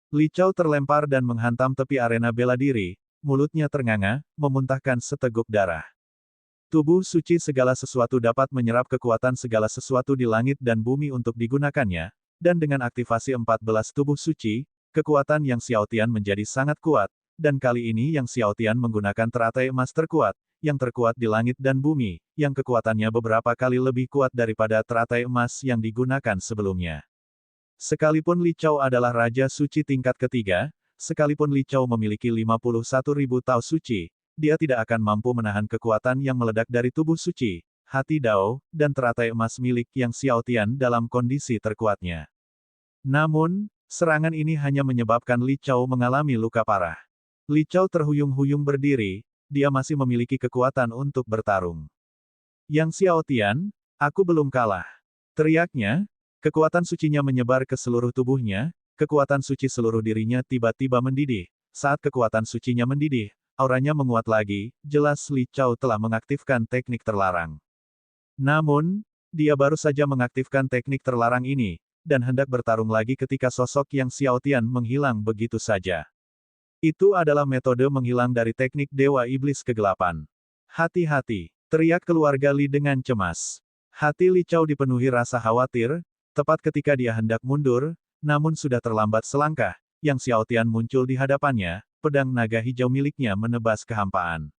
Li Chao terlempar dan menghantam tepi arena bela diri, mulutnya ternganga, memuntahkan seteguk darah. Tubuh suci segala sesuatu dapat menyerap kekuatan segala sesuatu di langit dan bumi untuk digunakannya, dan dengan aktivasi 14 tubuh suci, kekuatan Yang Xiaotian menjadi sangat kuat, dan kali ini Yang Xiaotian menggunakan teratai emas terkuat, yang terkuat di langit dan bumi, yang kekuatannya beberapa kali lebih kuat daripada teratai emas yang digunakan sebelumnya. Sekalipun Li Chao adalah Raja Suci tingkat ketiga, sekalipun Li Chao memiliki 51.000 Tao suci, dia tidak akan mampu menahan kekuatan yang meledak dari tubuh suci, hati Dao, dan teratai emas milik Yang Xiaotian dalam kondisi terkuatnya. Namun, serangan ini hanya menyebabkan Li Chao mengalami luka parah. Li Chao terhuyung-huyung berdiri, dia masih memiliki kekuatan untuk bertarung. Yang Xiaotian, aku belum kalah. Teriaknya. Kekuatan sucinya menyebar ke seluruh tubuhnya, kekuatan suci seluruh dirinya tiba-tiba mendidih. Saat kekuatan sucinya mendidih, auranya menguat lagi, jelas Li Chao telah mengaktifkan teknik terlarang. Namun, dia baru saja mengaktifkan teknik terlarang ini, dan hendak bertarung lagi ketika sosok Yang Xiaotian menghilang begitu saja. Itu adalah metode menghilang dari teknik Dewa Iblis Kegelapan. Hati-hati, teriak keluarga Li dengan cemas. Hati Li Chao dipenuhi rasa khawatir, tepat ketika dia hendak mundur, namun sudah terlambat selangkah, Yang Xiaotian muncul di hadapannya, pedang naga hijau miliknya menebas kehampaan.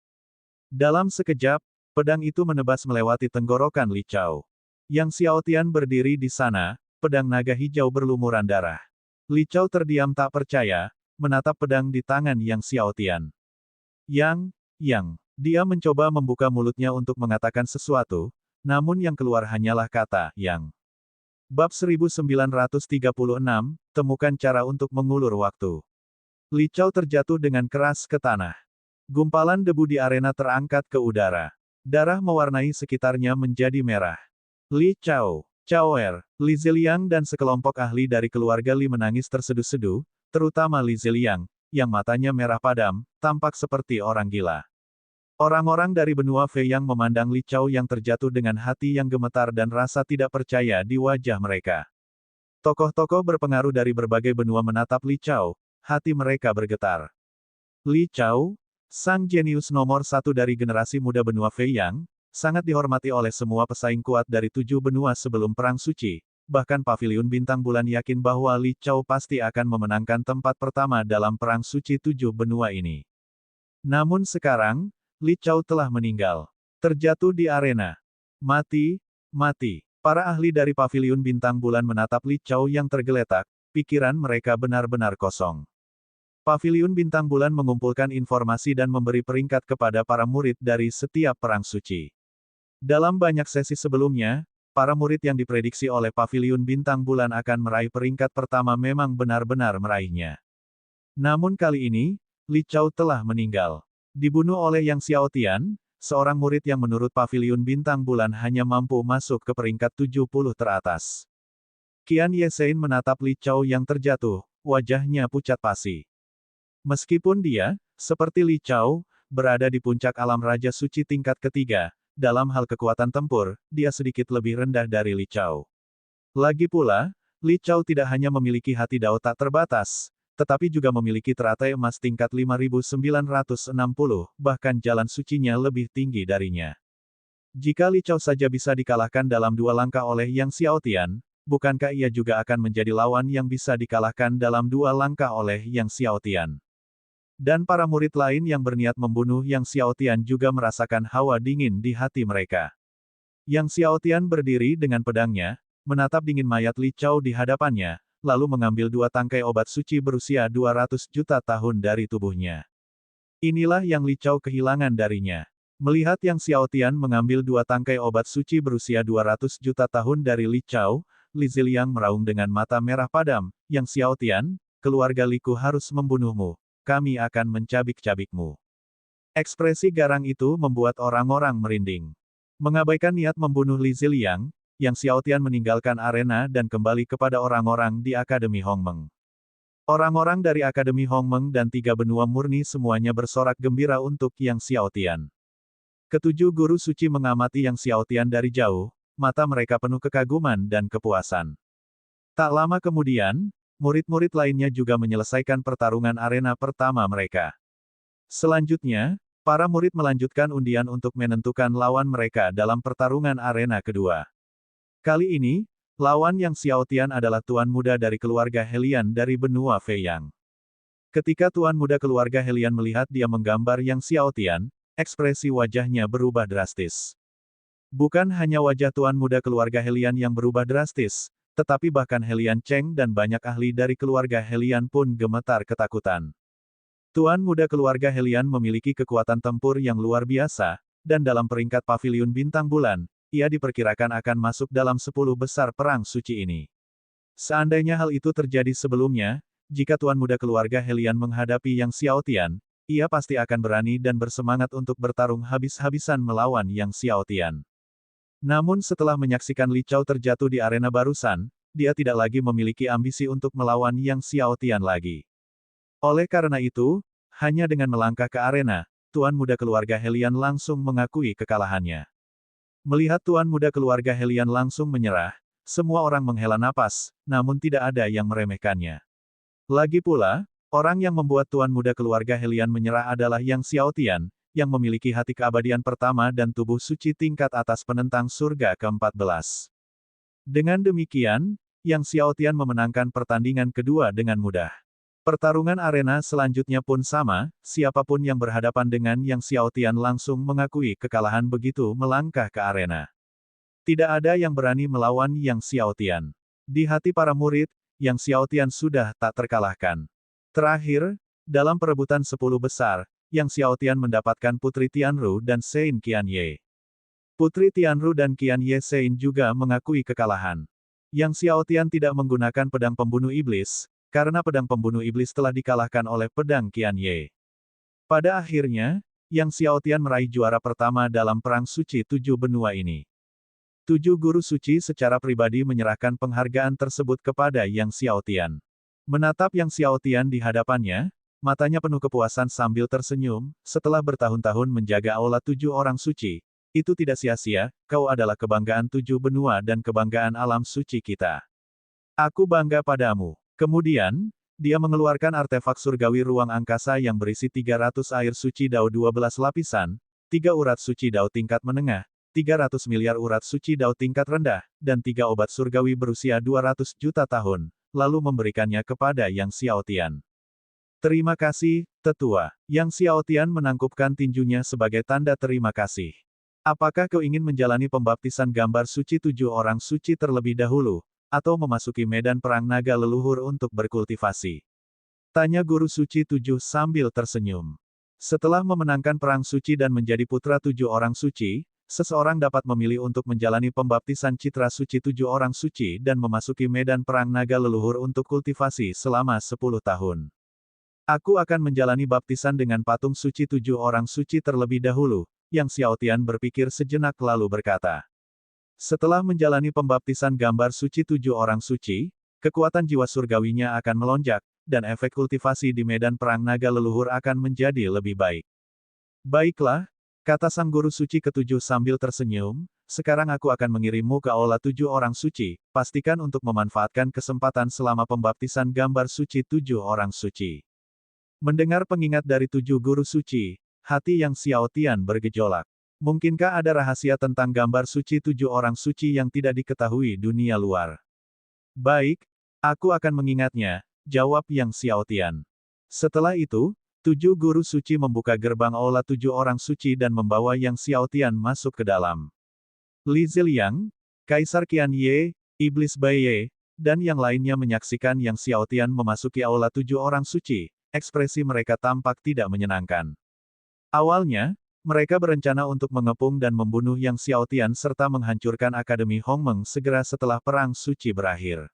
Dalam sekejap, pedang itu menebas melewati tenggorokan Li Chao. Yang Xiaotian berdiri di sana, pedang naga hijau berlumuran darah. Li Chao terdiam tak percaya, menatap pedang di tangan Yang Xiaotian. Yang, dia mencoba membuka mulutnya untuk mengatakan sesuatu, namun yang keluar hanyalah kata, yang. Bab 1936, temukan cara untuk mengulur waktu. Li Chao terjatuh dengan keras ke tanah. Gumpalan debu di arena terangkat ke udara. Darah mewarnai sekitarnya menjadi merah. Li Chao, Chao Er, Li Ziliang dan sekelompok ahli dari keluarga Li menangis terseduh-seduh, terutama Li Ziliang, yang matanya merah padam, tampak seperti orang gila. Orang-orang dari benua Fei yang memandang Li Chao yang terjatuh dengan hati yang gemetar dan rasa tidak percaya di wajah mereka. Tokoh-tokoh berpengaruh dari berbagai benua menatap Li Chao, hati mereka bergetar. Li Chao, sang jenius nomor satu dari generasi muda benua Fei Yang, sangat dihormati oleh semua pesaing kuat dari 7 benua sebelum Perang Suci, bahkan Paviliun Bintang Bulan yakin bahwa Li Chao pasti akan memenangkan tempat pertama dalam Perang Suci 7 benua ini. Namun sekarang, Li Chao telah meninggal. Terjatuh di arena. Mati. Para ahli dari Paviliun Bintang Bulan menatap Li Chao yang tergeletak, pikiran mereka benar-benar kosong. Paviliun Bintang Bulan mengumpulkan informasi dan memberi peringkat kepada para murid dari setiap perang suci. Dalam banyak sesi sebelumnya, para murid yang diprediksi oleh Paviliun Bintang Bulan akan meraih peringkat pertama memang benar-benar meraihnya. Namun kali ini, Li Chao telah meninggal. Dibunuh oleh Yang Xiaotian, seorang murid yang menurut Paviliun Bintang Bulan hanya mampu masuk ke peringkat 70 teratas. Qian Yesein menatap Li Chao yang terjatuh, wajahnya pucat pasi. Meskipun dia, seperti Li Chao, berada di puncak alam Raja Suci tingkat ketiga, dalam hal kekuatan tempur, dia sedikit lebih rendah dari Li Chao. Lagi pula, Li Chao tidak hanya memiliki hati Dao tak terbatas, tetapi juga memiliki teratai emas tingkat 5960, bahkan jalan sucinya lebih tinggi darinya. Jika Li Chao saja bisa dikalahkan dalam 2 langkah oleh Yang Xiaotian, bukankah ia juga akan menjadi lawan yang bisa dikalahkan dalam 2 langkah oleh Yang Xiaotian? Dan para murid lain yang berniat membunuh Yang Xiaotian juga merasakan hawa dingin di hati mereka. Yang Xiaotian berdiri dengan pedangnya, menatap dingin mayat Li Chao di hadapannya, lalu mengambil 2 tangkai obat suci berusia 200 juta tahun dari tubuhnya. Inilah yang Li Chao kehilangan darinya. Melihat Yang Xiaotian mengambil 2 tangkai obat suci berusia 200 juta tahun dari Li Chao, Li Ziliang meraung dengan mata merah padam, Yang Xiaotian, keluarga Liku harus membunuhmu. Kami akan mencabik-cabikmu. Ekspresi garang itu membuat orang-orang merinding. Mengabaikan niat membunuh Li Ziliang, Yang Xiaotian meninggalkan arena dan kembali kepada orang-orang di Akademi Hongmeng. Orang-orang dari Akademi Hongmeng dan 3 benua murni semuanya bersorak gembira untuk Yang Xiaotian. Ketujuh guru suci mengamati Yang Xiaotian dari jauh, mata mereka penuh kekaguman dan kepuasan. Tak lama kemudian, murid-murid lainnya juga menyelesaikan pertarungan arena pertama mereka. Selanjutnya, para murid melanjutkan undian untuk menentukan lawan mereka dalam pertarungan arena kedua. Kali ini, lawan Yang Xiaotian adalah tuan muda dari keluarga Helian dari benua Fei Yang. Ketika tuan muda keluarga Helian melihat dia menggambar Yang Xiaotian, ekspresi wajahnya berubah drastis. Bukan hanya wajah tuan muda keluarga Helian yang berubah drastis, tetapi bahkan Helian Cheng dan banyak ahli dari keluarga Helian pun gemetar ketakutan. Tuan muda keluarga Helian memiliki kekuatan tempur yang luar biasa, dan dalam peringkat Paviliun Bintang Bulan, ia diperkirakan akan masuk dalam 10 besar perang suci ini. Seandainya hal itu terjadi sebelumnya, jika tuan muda keluarga Helian menghadapi Yang Xiaotian, ia pasti akan berani dan bersemangat untuk bertarung habis-habisan melawan Yang Xiaotian. Namun setelah menyaksikan Li Chao terjatuh di arena barusan, dia tidak lagi memiliki ambisi untuk melawan Yang Xiaotian lagi. Oleh karena itu, hanya dengan melangkah ke arena, tuan muda keluarga Helian langsung mengakui kekalahannya. Melihat tuan muda keluarga Helian langsung menyerah, Semua orang menghela napas, namun tidak ada yang meremehkannya. Lagi pula, orang yang membuat tuan muda keluarga Helian menyerah adalah Yang Xiaotian, yang memiliki hati keabadian pertama dan tubuh suci tingkat atas penentang surga ke-14. Dengan demikian, Yang Xiaotian memenangkan pertandingan kedua dengan mudah. Pertarungan arena selanjutnya pun sama, siapapun yang berhadapan dengan Yang Xiaotian langsung mengakui kekalahan begitu melangkah ke arena. Tidak ada yang berani melawan Yang Xiaotian. Di hati para murid, Yang Xiaotian sudah tak terkalahkan. Terakhir, dalam perebutan 10 besar, Yang Xiaotian mendapatkan Putri Tianru dan Sein Qianye. Putri Tianru dan Qianye Sein juga mengakui kekalahan. Yang Xiaotian tidak menggunakan pedang pembunuh iblis, karena pedang pembunuh iblis telah dikalahkan oleh pedang Qianye. Pada akhirnya, Yang Xiaotian meraih juara pertama dalam Perang Suci 7 benua ini. 7 guru suci secara pribadi menyerahkan penghargaan tersebut kepada Yang Xiaotian. Menatap Yang Xiaotian di hadapannya, matanya penuh kepuasan sambil tersenyum, setelah bertahun-tahun menjaga aula 7 orang suci. Itu tidak sia-sia, kau adalah kebanggaan 7 benua dan kebanggaan alam suci kita. Aku bangga padamu. Kemudian, dia mengeluarkan artefak surgawi ruang angkasa yang berisi 300 air suci Dao 12 lapisan, 3 urat suci Dao tingkat menengah, 300 miliar urat suci Dao tingkat rendah, dan 3 obat surgawi berusia 200 juta tahun, lalu memberikannya kepada Yang Xiaotian. Terima kasih, Tetua. Yang Xiaotian menangkupkan tinjunya sebagai tanda terima kasih. Apakah kau ingin menjalani pembaptisan gambar suci 7 orang suci terlebih dahulu, atau memasuki medan perang naga leluhur untuk berkultivasi? Tanya guru suci 7 sambil tersenyum. Setelah memenangkan perang suci dan menjadi putra 7 orang suci, seseorang dapat memilih untuk menjalani pembaptisan citra suci 7 orang suci dan memasuki medan perang naga leluhur untuk kultivasi selama 10 tahun. Aku akan menjalani baptisan dengan patung suci 7 orang suci terlebih dahulu, Yang Xiaotian berpikir sejenak lalu berkata. Setelah menjalani pembaptisan gambar suci 7 orang suci, kekuatan jiwa surgawinya akan melonjak, dan efek kultivasi di medan perang naga leluhur akan menjadi lebih baik. Baiklah, kata sang guru suci ke-7 sambil tersenyum, sekarang aku akan mengirimmu ke aula 7 orang suci, pastikan untuk memanfaatkan kesempatan selama pembaptisan gambar suci 7 orang suci. Mendengar pengingat dari 7 guru suci, hati Yang Xiaotian bergejolak. Mungkinkah ada rahasia tentang gambar suci 7 orang suci yang tidak diketahui dunia luar? Baik, aku akan mengingatnya, jawab Yang Xiaotian. Setelah itu, 7 guru suci membuka gerbang aula 7 orang suci dan membawa Yang Xiaotian masuk ke dalam. Li Ziliang, Kaisar Qianye, Iblis Baiye, dan yang lainnya menyaksikan Yang Xiaotian memasuki aula 7 orang suci, ekspresi mereka tampak tidak menyenangkan. Awalnya, mereka berencana untuk mengepung dan membunuh Yang Xiaotian serta menghancurkan Akademi Hongmeng segera setelah Perang Suci berakhir.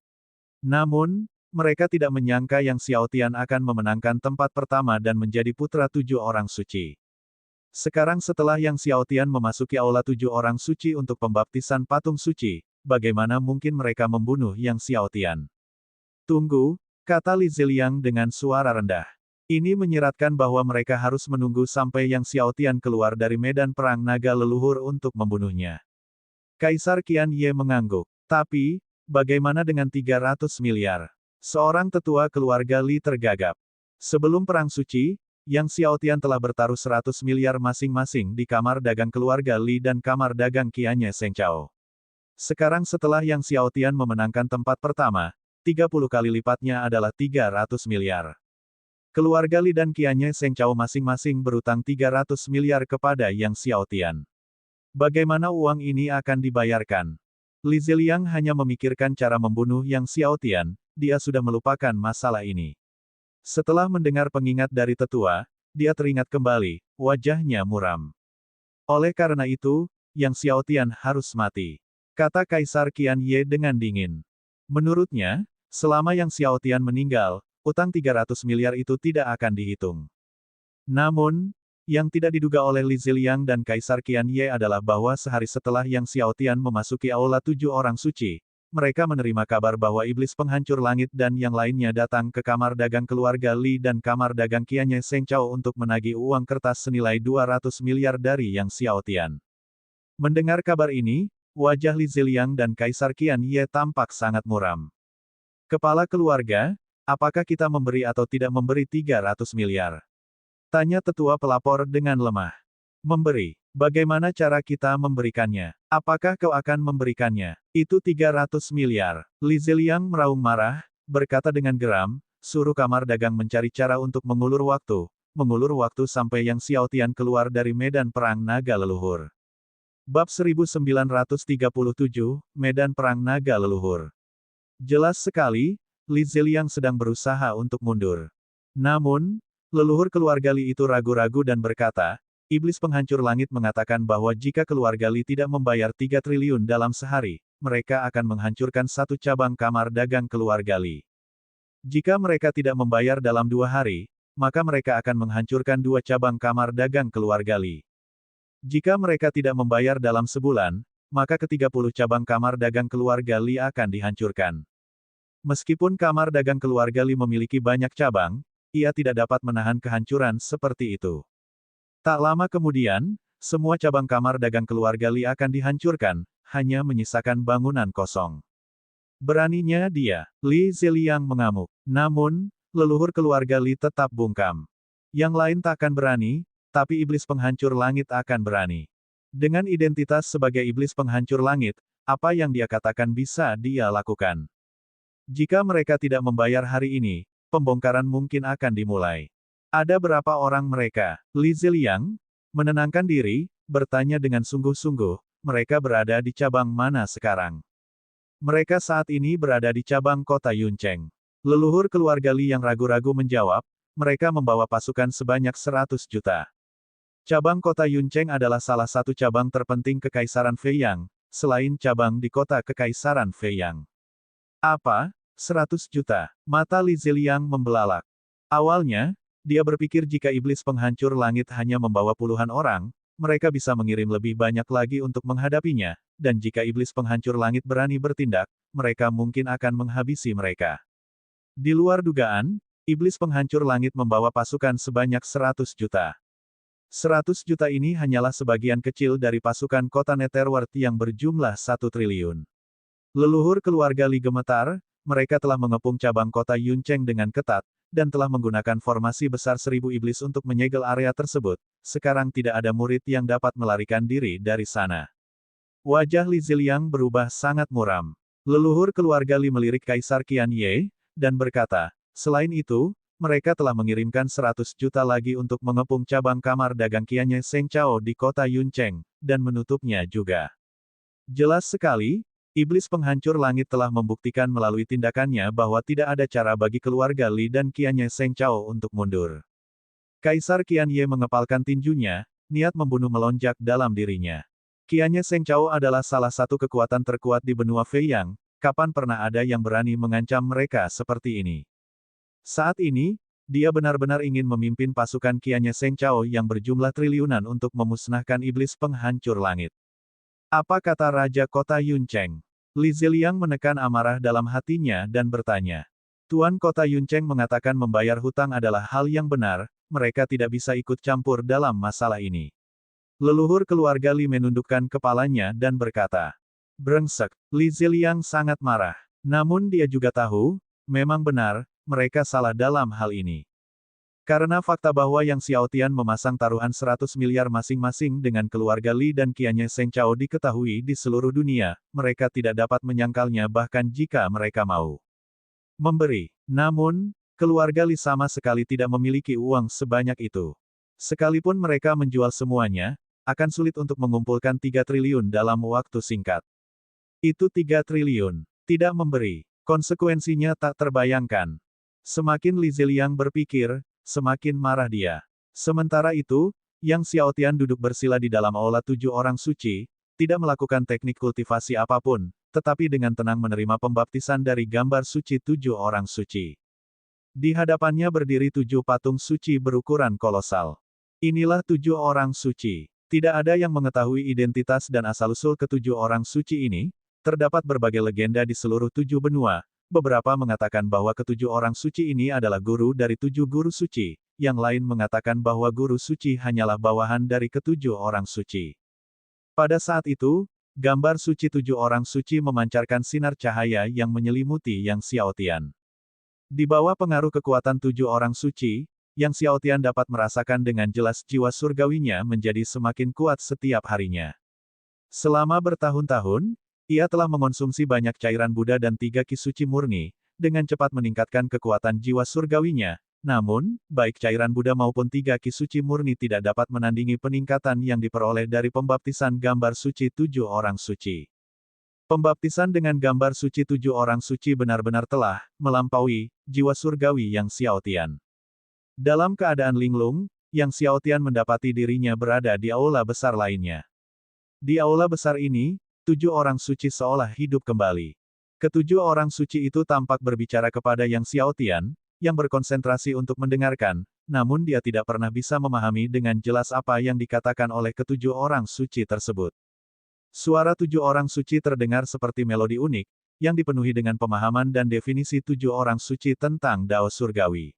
Namun, mereka tidak menyangka Yang Xiaotian akan memenangkan tempat pertama dan menjadi putra 7 orang suci. Sekarang setelah Yang Xiaotian memasuki aula 7 orang suci untuk pembaptisan patung suci, bagaimana mungkin mereka membunuh Yang Xiaotian? Tunggu, kata Li Ziliang dengan suara rendah. Ini menyiratkan bahwa mereka harus menunggu sampai Yang Xiaotian keluar dari medan perang naga leluhur untuk membunuhnya. Kaisar Qianye mengangguk. Tapi, bagaimana dengan 300 miliar? Seorang tetua keluarga Li tergagap. Sebelum Perang Suci, Yang Xiaotian telah bertaruh 100 miliar masing-masing di kamar dagang keluarga Li dan kamar dagang Qianye Sengchao. Sekarang setelah Yang Xiaotian memenangkan tempat pertama, 30 kali lipatnya adalah 300 miliar. Keluarga Li dan Qianye Sengchao masing-masing berutang 300 miliar kepada Yang Xiaotian. Bagaimana uang ini akan dibayarkan? Li Ziliang hanya memikirkan cara membunuh Yang Xiaotian, dia sudah melupakan masalah ini. Setelah mendengar pengingat dari tetua, dia teringat kembali, wajahnya muram. Oleh karena itu, Yang Xiaotian harus mati, kata Kaisar Qianye dengan dingin. Menurutnya, selama Yang Xiaotian meninggal, utang 300 miliar itu tidak akan dihitung. Namun, yang tidak diduga oleh Li Ziliang dan Kaisar Qianye adalah bahwa sehari setelah Yang Xiaotian memasuki aula 7 orang suci, mereka menerima kabar bahwa iblis penghancur langit dan yang lainnya datang ke kamar dagang keluarga Li dan kamar dagang Qianye Sengchao untuk menagih uang kertas senilai 200 miliar dari Yang Xiaotian. Mendengar kabar ini, wajah Li Ziliang dan Kaisar Qian Ye tampak sangat muram. Kepala keluarga, apakah kita memberi atau tidak memberi 300 miliar? Tanya tetua pelapor dengan lemah. Memberi. Bagaimana cara kita memberikannya? Apakah kau akan memberikannya? Itu 300 miliar. Li Ziliang meraung marah, berkata dengan geram, suruh kamar dagang mencari cara untuk mengulur waktu sampai Yang Xiaotian keluar dari medan perang naga leluhur. Bab 1937, Medan Perang Naga Leluhur. Jelas sekali, Li Ziliang sedang berusaha untuk mundur. Namun, leluhur keluarga Li itu ragu-ragu dan berkata, iblis penghancur langit mengatakan bahwa jika keluarga Li tidak membayar 3 triliun dalam sehari, mereka akan menghancurkan satu cabang kamar dagang keluarga Li. Jika mereka tidak membayar dalam 2 hari, maka mereka akan menghancurkan 2 cabang kamar dagang keluarga Li. Jika mereka tidak membayar dalam sebulan, maka ke-30 cabang kamar dagang keluarga Li akan dihancurkan. Meskipun kamar dagang keluarga Li memiliki banyak cabang, ia tidak dapat menahan kehancuran seperti itu. Tak lama kemudian, semua cabang kamar dagang keluarga Li akan dihancurkan, hanya menyisakan bangunan kosong. Beraninya dia, Li Ziliang mengamuk. Namun, leluhur keluarga Li tetap bungkam. Yang lain tak akan berani, tapi iblis penghancur langit akan berani. Dengan identitas sebagai iblis penghancur langit, apa yang dia katakan bisa dia lakukan. Jika mereka tidak membayar hari ini, pembongkaran mungkin akan dimulai. Ada berapa orang mereka? Li Ziliang, menenangkan diri, bertanya dengan sungguh-sungguh, mereka berada di cabang mana sekarang? Mereka saat ini berada di cabang kota Yuncheng. Leluhur keluarga Li yang ragu-ragu menjawab, mereka membawa pasukan sebanyak 100 juta. Cabang kota Yuncheng adalah salah satu cabang terpenting Kekaisaran Feiyang, selain cabang di kota Kekaisaran Feiyang. Apa? 100 juta. Mata Li Ziliang membelalak. Awalnya, dia berpikir jika iblis penghancur langit hanya membawa puluhan orang, mereka bisa mengirim lebih banyak lagi untuk menghadapinya, dan jika iblis penghancur langit berani bertindak, mereka mungkin akan menghabisi mereka. Di luar dugaan, iblis penghancur langit membawa pasukan sebanyak 100 juta. 100 juta ini hanyalah sebagian kecil dari pasukan kota Netherworld yang berjumlah 1 triliun. Leluhur keluarga Li gemetar, mereka telah mengepung cabang kota Yuncheng dengan ketat, dan telah menggunakan formasi besar 1000 iblis untuk menyegel area tersebut. Sekarang tidak ada murid yang dapat melarikan diri dari sana. Wajah Li Ziliang berubah sangat muram. Leluhur keluarga Li melirik Kaisar Qian Ye, dan berkata, selain itu, mereka telah mengirimkan 100 juta lagi untuk mengepung cabang kamar dagang Qianye Sengchao di kota Yuncheng, dan menutupnya juga. Jelas sekali, iblis penghancur langit telah membuktikan melalui tindakannya bahwa tidak ada cara bagi keluarga Li dan Qianye Sengchao untuk mundur. Kaisar Qian Ye mengepalkan tinjunya, niat membunuh melonjak dalam dirinya. Qianye Sengchao adalah salah satu kekuatan terkuat di benua Feiyang, kapan pernah ada yang berani mengancam mereka seperti ini. Saat ini, dia benar-benar ingin memimpin pasukan Qianye Sengchao yang berjumlah triliunan untuk memusnahkan iblis penghancur langit. Apa kata Raja Kota Yuncheng? Li Ziliang menekan amarah dalam hatinya dan bertanya. Tuan Kota Yuncheng mengatakan membayar hutang adalah hal yang benar, mereka tidak bisa ikut campur dalam masalah ini. Leluhur keluarga Li menundukkan kepalanya dan berkata. Brengsek, Li Ziliang sangat marah. Namun dia juga tahu, memang benar, mereka salah dalam hal ini. Karena fakta bahwa Yang Xiaotian memasang taruhan 100 miliar masing-masing dengan keluarga Li dan Qianye Sengchao diketahui di seluruh dunia, mereka tidak dapat menyangkalnya bahkan jika mereka mau memberi. Namun, keluarga Li sama sekali tidak memiliki uang sebanyak itu. Sekalipun mereka menjual semuanya, akan sulit untuk mengumpulkan 3 triliun dalam waktu singkat. Itu 3 triliun. Tidak memberi. Konsekuensinya tak terbayangkan. Semakin Li Ziliang berpikir, semakin marah dia. Sementara itu, Yang Xiaotian duduk bersila di dalam aula 7 orang suci, tidak melakukan teknik kultivasi apapun, tetapi dengan tenang menerima pembaptisan dari gambar suci 7 orang suci. Di hadapannya berdiri 7 patung suci berukuran kolosal. Inilah 7 orang suci. Tidak ada yang mengetahui identitas dan asal-usul ke-7 orang suci ini. Terdapat berbagai legenda di seluruh 7 benua. Beberapa mengatakan bahwa ke-7 orang suci ini adalah guru dari 7 guru suci, yang lain mengatakan bahwa guru suci hanyalah bawahan dari ke-7 orang suci. Pada saat itu, Gambar suci 7 orang suci memancarkan sinar cahaya yang menyelimuti Yang Xiaotian. Di bawah pengaruh kekuatan 7 orang suci, Yang Xiaotian dapat merasakan dengan jelas jiwa surgawinya menjadi semakin kuat setiap harinya. Selama bertahun-tahun, ia telah mengonsumsi banyak cairan Buddha dan 3 ki suci murni, dengan cepat meningkatkan kekuatan jiwa surgawinya. Namun, baik cairan Buddha maupun 3 ki suci murni tidak dapat menandingi peningkatan yang diperoleh dari pembaptisan gambar suci 7 orang suci. Pembaptisan dengan gambar suci 7 orang suci benar-benar telah melampaui jiwa surgawi Yang Xiaotian. Dalam keadaan linglung, Yang Xiaotian mendapati dirinya berada di aula besar lainnya. Di aula besar ini, 7 orang suci seolah hidup kembali. Ketujuh orang suci itu tampak berbicara kepada Yang Xiaotian, yang berkonsentrasi untuk mendengarkan, namun dia tidak pernah bisa memahami dengan jelas apa yang dikatakan oleh ketujuh orang suci tersebut. Suara 7 orang suci terdengar seperti melodi unik, yang dipenuhi dengan pemahaman dan definisi 7 orang suci tentang Dao Surgawi.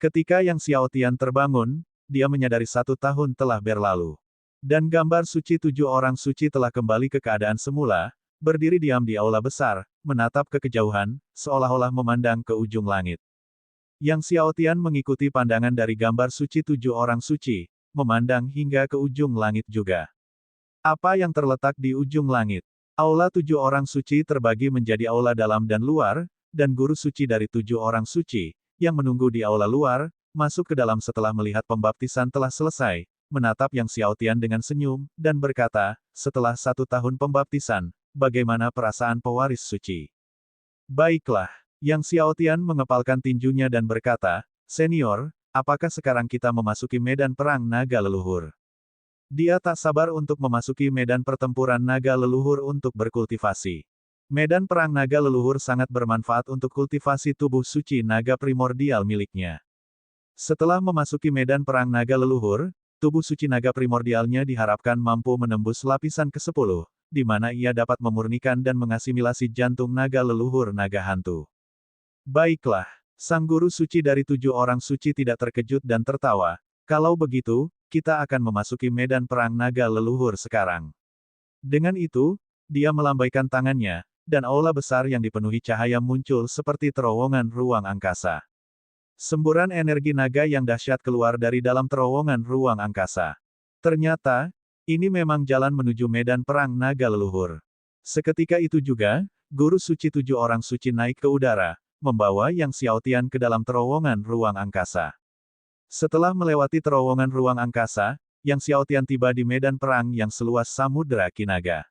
Ketika Yang Xiaotian terbangun, dia menyadari 1 tahun telah berlalu. Dan gambar suci 7 orang suci telah kembali ke keadaan semula, berdiri diam di aula besar, menatap ke kejauhan, seolah-olah memandang ke ujung langit. Yang Xiaotian mengikuti pandangan dari gambar suci 7 orang suci, memandang hingga ke ujung langit juga. Apa yang terletak di ujung langit? Aula 7 orang suci terbagi menjadi aula dalam dan luar, dan guru suci dari 7 orang suci, yang menunggu di aula luar, masuk ke dalam setelah melihat pembaptisan telah selesai, menatap Yang Xiaotian dengan senyum, dan berkata, setelah 1 tahun pembaptisan, bagaimana perasaan pewaris suci? Baiklah, Yang Xiaotian mengepalkan tinjunya dan berkata, Senior, apakah sekarang kita memasuki medan perang naga leluhur? Dia tak sabar untuk memasuki medan pertempuran naga leluhur untuk berkultivasi. Medan perang naga leluhur sangat bermanfaat untuk kultivasi tubuh suci naga primordial miliknya. Setelah memasuki medan perang naga leluhur, tubuh suci naga primordialnya diharapkan mampu menembus lapisan ke-10, di mana ia dapat memurnikan dan mengasimilasi jantung naga leluhur naga hantu. Baiklah, sang guru suci dari 7 orang suci tidak terkejut dan tertawa, kalau begitu, kita akan memasuki medan perang naga leluhur sekarang. Dengan itu, dia melambaikan tangannya, dan aula besar yang dipenuhi cahaya muncul seperti terowongan ruang angkasa. Semburan energi naga yang dahsyat keluar dari dalam terowongan ruang angkasa. Ternyata, ini memang jalan menuju medan perang naga leluhur. Seketika itu juga, guru suci 7 orang suci naik ke udara, membawa Yang Xiaotian ke dalam terowongan ruang angkasa. Setelah melewati terowongan ruang angkasa, Yang Xiaotian tiba di medan perang yang seluas samudera Kinaga.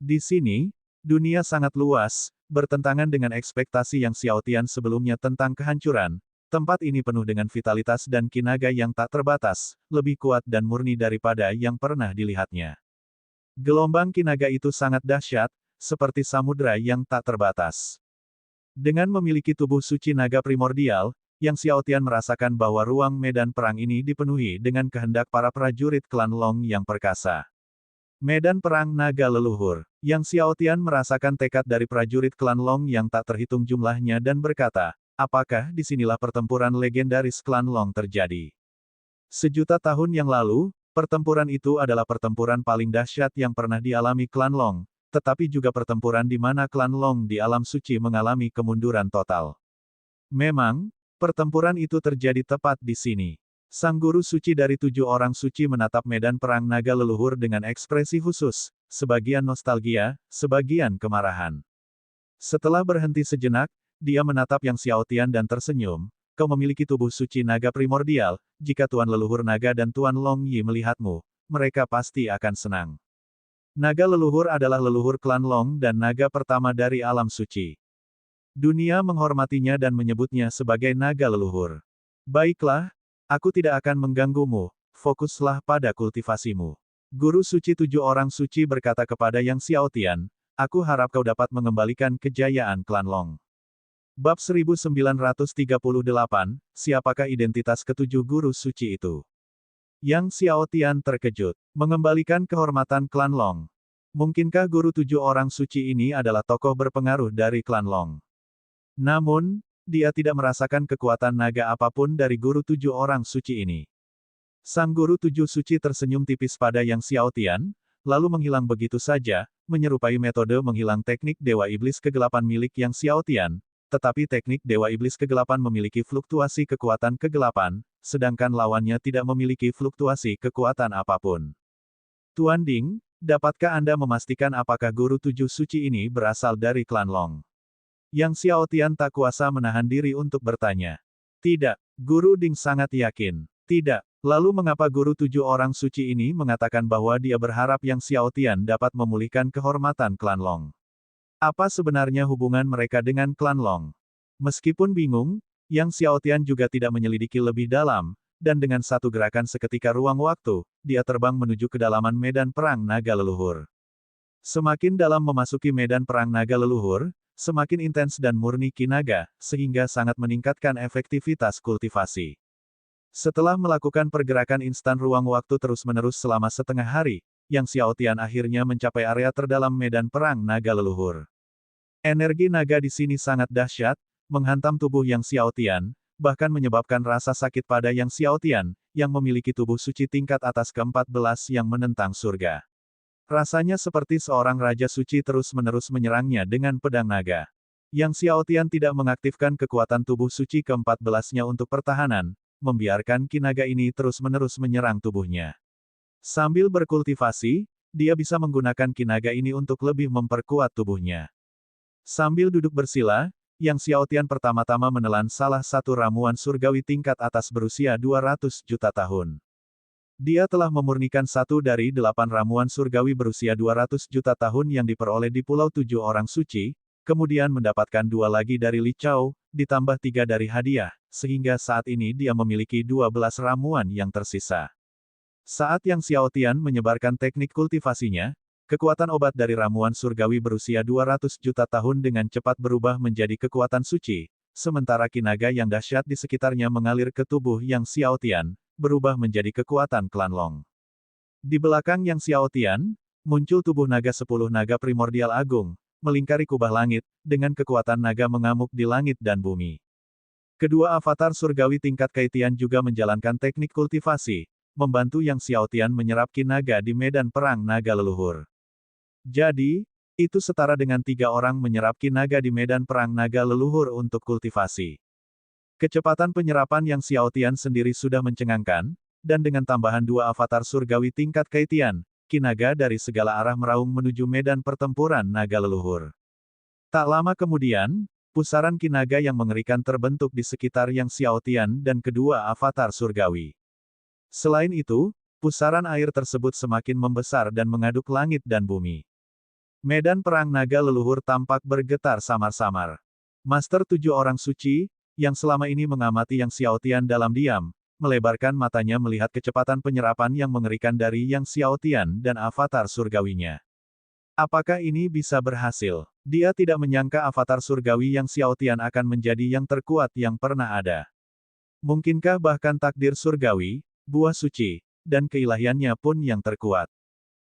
Di sini, dunia sangat luas, bertentangan dengan ekspektasi Yang Xiaotian sebelumnya tentang kehancuran. Tempat ini penuh dengan vitalitas dan kinaga yang tak terbatas, lebih kuat dan murni daripada yang pernah dilihatnya. Gelombang kinaga itu sangat dahsyat, seperti samudera yang tak terbatas. Dengan memiliki tubuh suci naga primordial, Yang Xiaotian merasakan bahwa ruang medan perang ini dipenuhi dengan kehendak para prajurit klan Long yang perkasa. Medan perang naga leluhur. Yang Xiaotian merasakan tekad dari prajurit klan Long yang tak terhitung jumlahnya dan berkata, apakah disinilah pertempuran legendaris klan Long terjadi? Sejuta tahun yang lalu, pertempuran itu adalah pertempuran paling dahsyat yang pernah dialami klan Long, tetapi juga pertempuran di mana klan Long di alam suci mengalami kemunduran total. Memang, pertempuran itu terjadi tepat di sini. Sang guru suci dari 7 orang suci menatap medan perang naga leluhur dengan ekspresi khusus, sebagian nostalgia, sebagian kemarahan. Setelah berhenti sejenak, dia menatap Yang Xiaotian dan tersenyum, kau memiliki tubuh suci naga primordial, jika Tuan Leluhur Naga dan Tuan Long Yi melihatmu, mereka pasti akan senang. Naga leluhur adalah leluhur klan Long dan naga pertama dari alam suci. Dunia menghormatinya dan menyebutnya sebagai naga leluhur. Baiklah, aku tidak akan mengganggumu, fokuslah pada kultivasimu. Guru suci 7 orang suci berkata kepada Yang Xiaotian, aku harap kau dapat mengembalikan kejayaan klan Long. Bab 1938, siapakah identitas ketujuh guru suci itu? Yang Xiaotian terkejut. Mengembalikan kehormatan klan Long. Mungkinkah guru 7 orang suci ini adalah tokoh berpengaruh dari klan Long? Namun, dia tidak merasakan kekuatan naga apapun dari guru 7 orang suci ini. Sang guru 7 suci tersenyum tipis pada Yang Xiaotian, lalu menghilang begitu saja, menyerupai metode menghilang teknik Dewa Iblis Kegelapan milik Yang Xiaotian, tetapi teknik Dewa Iblis Kegelapan memiliki fluktuasi kekuatan kegelapan, sedangkan lawannya tidak memiliki fluktuasi kekuatan apapun. Tuan Ding, dapatkah Anda memastikan apakah guru tujuh suci ini berasal dari klan Long? Yang Xiaotian tak kuasa menahan diri untuk bertanya. Tidak, Guru Ding sangat yakin. Tidak. Lalu mengapa guru tujuh orang suci ini mengatakan bahwa dia berharap Yang Xiaotian dapat memulihkan kehormatan klan Long? Apa sebenarnya hubungan mereka dengan klan Long? Meskipun bingung, Yang Xiaotian juga tidak menyelidiki lebih dalam, dan dengan satu gerakan seketika ruang waktu, dia terbang menuju kedalaman medan perang naga leluhur. Semakin dalam memasuki medan perang naga leluhur, semakin intens dan murni Ki Naga, sehingga sangat meningkatkan efektivitas kultivasi. Setelah melakukan pergerakan instan ruang waktu terus-menerus selama setengah hari, Yang Xiaotian akhirnya mencapai area terdalam medan perang naga leluhur. Energi naga di sini sangat dahsyat, menghantam tubuh Yang Xiaotian, bahkan menyebabkan rasa sakit pada Yang Xiaotian, yang memiliki tubuh suci tingkat atas ke-14 yang menentang surga. Rasanya seperti seorang raja suci terus-menerus menyerangnya dengan pedang naga. Yang Xiaotian tidak mengaktifkan kekuatan tubuh suci ke-14-nya untuk pertahanan, membiarkan Ki Naga ini terus-menerus menyerang tubuhnya. Sambil berkultivasi, dia bisa menggunakan Ki Naga ini untuk lebih memperkuat tubuhnya. Sambil duduk bersila, Yang Xiaotian pertama-tama menelan salah satu ramuan surgawi tingkat atas berusia 200 juta tahun. Dia telah memurnikan satu dari 8 ramuan surgawi berusia 200 juta tahun yang diperoleh di Pulau Tujuh Orang Suci, kemudian mendapatkan 2 lagi dari Li Chao, ditambah 3 dari hadiah, sehingga saat ini dia memiliki 12 ramuan yang tersisa. Saat Yang Xiaotian menyebarkan teknik kultivasinya, kekuatan obat dari ramuan surgawi berusia 200 juta tahun dengan cepat berubah menjadi kekuatan suci, sementara Ki Naga yang dahsyat di sekitarnya mengalir ke tubuh Yang Xiaotian, berubah menjadi kekuatan klan Long. Di belakang Yang Xiaotian, muncul tubuh naga 10 naga primordial agung, melingkari kubah langit, dengan kekuatan naga mengamuk di langit dan bumi. Kedua avatar surgawi tingkat Kaitian juga menjalankan teknik kultivasi, membantu Yang Xiaotian menyerap Ki Naga di medan perang naga leluhur. Jadi, itu setara dengan 3 orang menyerap Ki Naga di medan perang naga leluhur untuk kultivasi. Kecepatan penyerapan Yang Xiaotian sendiri sudah mencengangkan, dan dengan tambahan 2 avatar surgawi tingkat Kaitian, Ki Naga dari segala arah meraung menuju medan pertempuran naga leluhur. Tak lama kemudian, pusaran Ki Naga yang mengerikan terbentuk di sekitar Yang Xiaotian dan kedua avatar surgawi. Selain itu, pusaran air tersebut semakin membesar dan mengaduk langit dan bumi. Medan perang naga leluhur tampak bergetar samar-samar. Master 7 Orang Suci, yang selama ini mengamati Yang Xiaotian dalam diam, melebarkan matanya melihat kecepatan penyerapan yang mengerikan dari Yang Xiaotian dan avatar surgawinya. Apakah ini bisa berhasil? Dia tidak menyangka avatar surgawi Yang Xiaotian akan menjadi yang terkuat yang pernah ada. Mungkinkah bahkan takdir surgawi, buah suci, dan keilahiannya pun yang terkuat?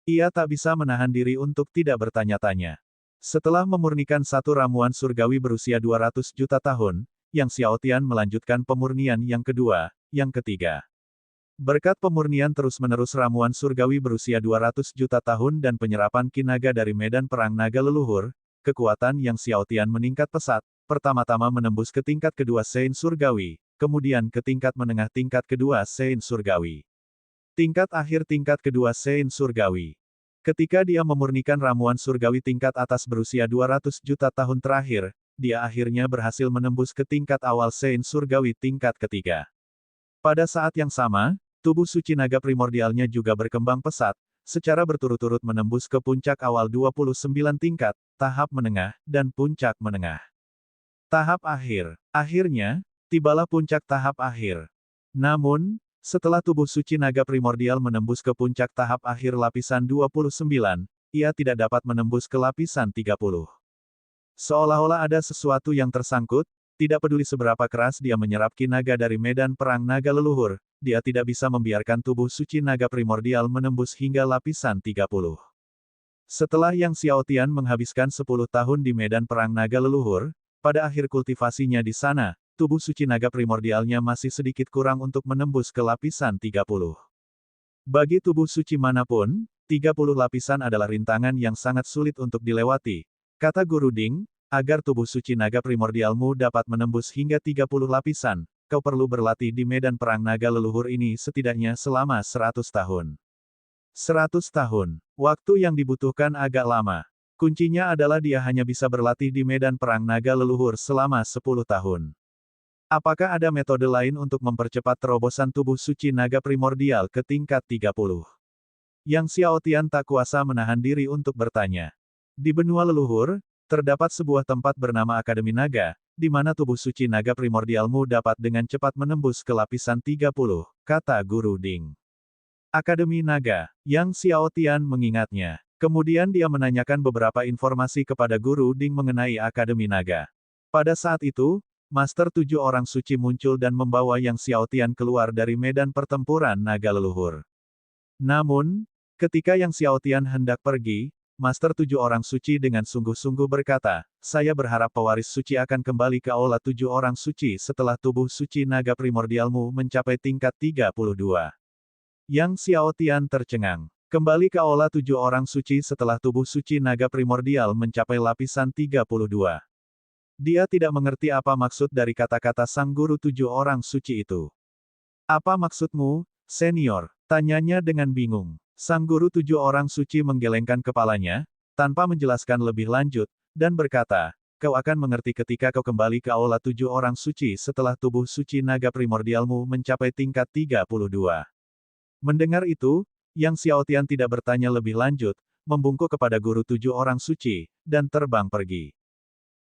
Ia tak bisa menahan diri untuk tidak bertanya-tanya. Setelah memurnikan satu ramuan surgawi berusia 200 juta tahun, Yang Xiaotian melanjutkan pemurnian yang kedua, yang ketiga. Berkat pemurnian terus-menerus ramuan surgawi berusia 200 juta tahun dan penyerapan Ki Naga dari medan perang naga leluhur, kekuatan Yang Xiaotian meningkat pesat, pertama-tama menembus ke tingkat kedua Sein surgawi, kemudian ke tingkat menengah tingkat kedua Sein surgawi. Tingkat akhir tingkat kedua Sein surgawi. Ketika dia memurnikan ramuan surgawi tingkat atas berusia 200 juta tahun terakhir, dia akhirnya berhasil menembus ke tingkat awal Sein surgawi tingkat ketiga. Pada saat yang sama, tubuh suci naga primordialnya juga berkembang pesat, secara berturut-turut menembus ke puncak awal 29 tingkat, tahap menengah, dan puncak menengah. Tahap akhir. Akhirnya, tibalah puncak tahap akhir. Namun, setelah tubuh suci naga primordial menembus ke puncak tahap akhir lapisan 29, ia tidak dapat menembus ke lapisan 30. Seolah-olah ada sesuatu yang tersangkut, tidak peduli seberapa keras dia menyerap Ki Naga dari medan perang naga leluhur, dia tidak bisa membiarkan tubuh suci naga primordial menembus hingga lapisan 30. Setelah Yang Xiaotian menghabiskan 10 tahun di medan perang naga leluhur, pada akhir kultivasinya di sana, tubuh suci naga primordialnya masih sedikit kurang untuk menembus ke lapisan 30. Bagi tubuh suci manapun, 30 lapisan adalah rintangan yang sangat sulit untuk dilewati, kata Guru Ding, agar tubuh suci naga primordialmu dapat menembus hingga 30 lapisan, kau perlu berlatih di medan perang naga leluhur ini setidaknya selama 100 tahun. 100 tahun. Waktu yang dibutuhkan agak lama. Kuncinya adalah dia hanya bisa berlatih di medan perang naga leluhur selama 10 tahun. Apakah ada metode lain untuk mempercepat terobosan tubuh suci naga primordial ke tingkat 30? Yang Xiao Tian tak kuasa menahan diri untuk bertanya. Di benua leluhur, terdapat sebuah tempat bernama Akademi Naga, di mana tubuh suci naga primordialmu dapat dengan cepat menembus ke lapisan 30, kata Guru Ding. Akademi Naga, Yang Xiao Tian mengingatnya. Kemudian dia menanyakan beberapa informasi kepada Guru Ding mengenai Akademi Naga. Pada saat itu, Master 7 orang suci muncul dan membawa Yang Xiao Tian keluar dari medan pertempuran naga leluhur. Namun, ketika Yang Xiao Tian hendak pergi, Master 7 orang suci dengan sungguh-sungguh berkata, saya berharap pewaris suci akan kembali ke aula 7 orang suci setelah tubuh suci naga primordialmu mencapai tingkat 32. Yang Xiao Tian tercengang. Kembali ke aula 7 orang suci setelah tubuh suci naga primordial mencapai lapisan 32. Dia tidak mengerti apa maksud dari kata-kata sang guru 7 orang suci itu. Apa maksudmu, senior? Tanyanya dengan bingung. Sang guru 7 orang suci menggelengkan kepalanya, tanpa menjelaskan lebih lanjut, dan berkata, kau akan mengerti ketika kau kembali ke aula 7 orang suci setelah tubuh suci naga primordialmu mencapai tingkat 32. Mendengar itu, Yang Xiao Tian tidak bertanya lebih lanjut, membungkuk kepada guru 7 orang suci, dan terbang pergi.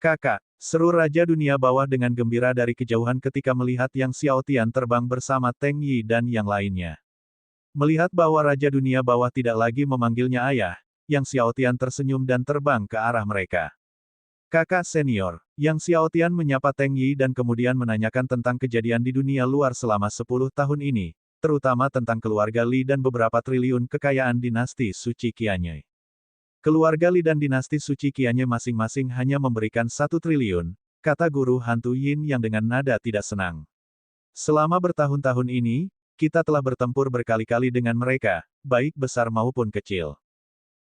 Kakak, seru Raja Dunia Bawah dengan gembira dari kejauhan ketika melihat Yang Xiao Tian terbang bersama Teng Yi dan yang lainnya. Melihat bahwa Raja Dunia Bawah tidak lagi memanggilnya ayah, Yang Xiao Tian tersenyum dan terbang ke arah mereka. Kakak senior, Yang Xiao Tian menyapa Teng Yi dan kemudian menanyakan tentang kejadian di dunia luar selama 10 tahun ini, terutama tentang keluarga Li dan beberapa triliun kekayaan dinasti Suci Qianye. Keluarga Li dan dinasti Suci Qianye masing-masing hanya memberikan 1 triliun, kata guru hantu Yin yang dengan nada tidak senang. Selama bertahun-tahun ini, kita telah bertempur berkali-kali dengan mereka, baik besar maupun kecil.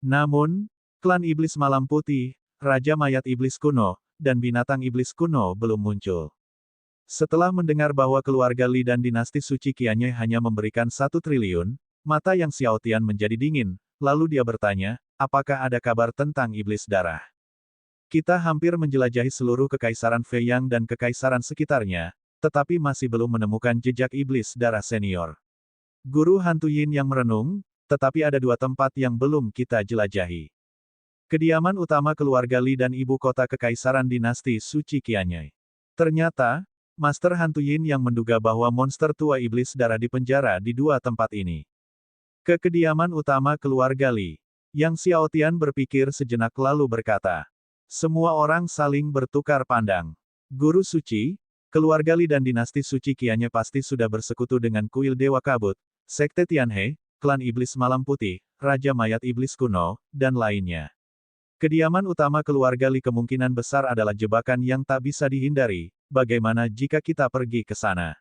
Namun, klan iblis malam putih, Raja Mayat Iblis Kuno, dan binatang iblis kuno belum muncul. Setelah mendengar bahwa keluarga Li dan dinasti Suci Qianye hanya memberikan 1 triliun, mata Yang Xiao Tian menjadi dingin, lalu dia bertanya, apakah ada kabar tentang iblis darah? Kita hampir menjelajahi seluruh kekaisaran Feiyang dan kekaisaran sekitarnya, tetapi masih belum menemukan jejak iblis darah senior. Guru hantu Yin yang merenung, tetapi ada 2 tempat yang belum kita jelajahi. Kediaman utama keluarga Li dan ibu kota kekaisaran dinasti Suci Qianye. Ternyata, Master hantu Yin yang menduga bahwa monster tua iblis darah dipenjara di 2 tempat ini. Ke kediaman utama keluarga Li. Yang Xiao Tian berpikir sejenak lalu berkata. Semua orang saling bertukar pandang. Guru suci, keluarga Li dan dinasti Suci Qianye pasti sudah bersekutu dengan kuil Dewa Kabut, Sekte Tianhe, klan iblis malam putih, Raja Mayat Iblis Kuno, dan lainnya. Kediaman utama keluarga Li kemungkinan besar adalah jebakan yang tak bisa dihindari, bagaimana jika kita pergi ke sana?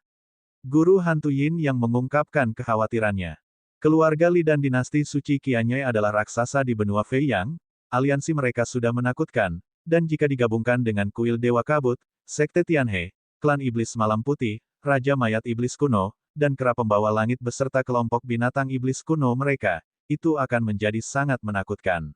Guru hantu Yin yang mengungkapkan kekhawatirannya. Keluarga Li dan dinasti Suci Qianye adalah raksasa di benua Feiyang, aliansi mereka sudah menakutkan, dan jika digabungkan dengan kuil Dewa Kabut, Sekte Tianhe, klan iblis malam putih, Raja Mayat Iblis Kuno, dan kera pembawa langit beserta kelompok binatang iblis kuno mereka, itu akan menjadi sangat menakutkan.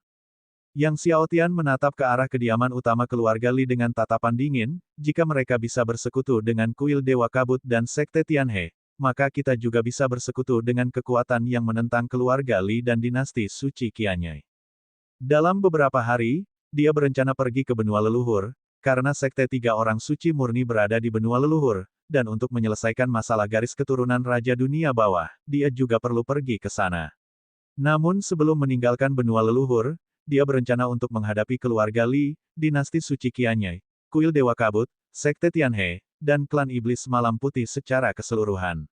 Yang Xiao Tian menatap ke arah kediaman utama keluarga Li dengan tatapan dingin, jika mereka bisa bersekutu dengan kuil Dewa Kabut dan Sekte Tianhe, maka kita juga bisa bersekutu dengan kekuatan yang menentang keluarga Li dan dinasti Suci Qianye. Dalam beberapa hari, dia berencana pergi ke benua leluhur, karena Sekte 3 orang suci murni berada di benua leluhur, dan untuk menyelesaikan masalah garis keturunan Raja Dunia Bawah, dia juga perlu pergi ke sana. Namun sebelum meninggalkan benua leluhur, dia berencana untuk menghadapi keluarga Li, dinasti Suci Qianye, kuil Dewa Kabut, Sekte Tianhe, dan klan iblis malam putih secara keseluruhan.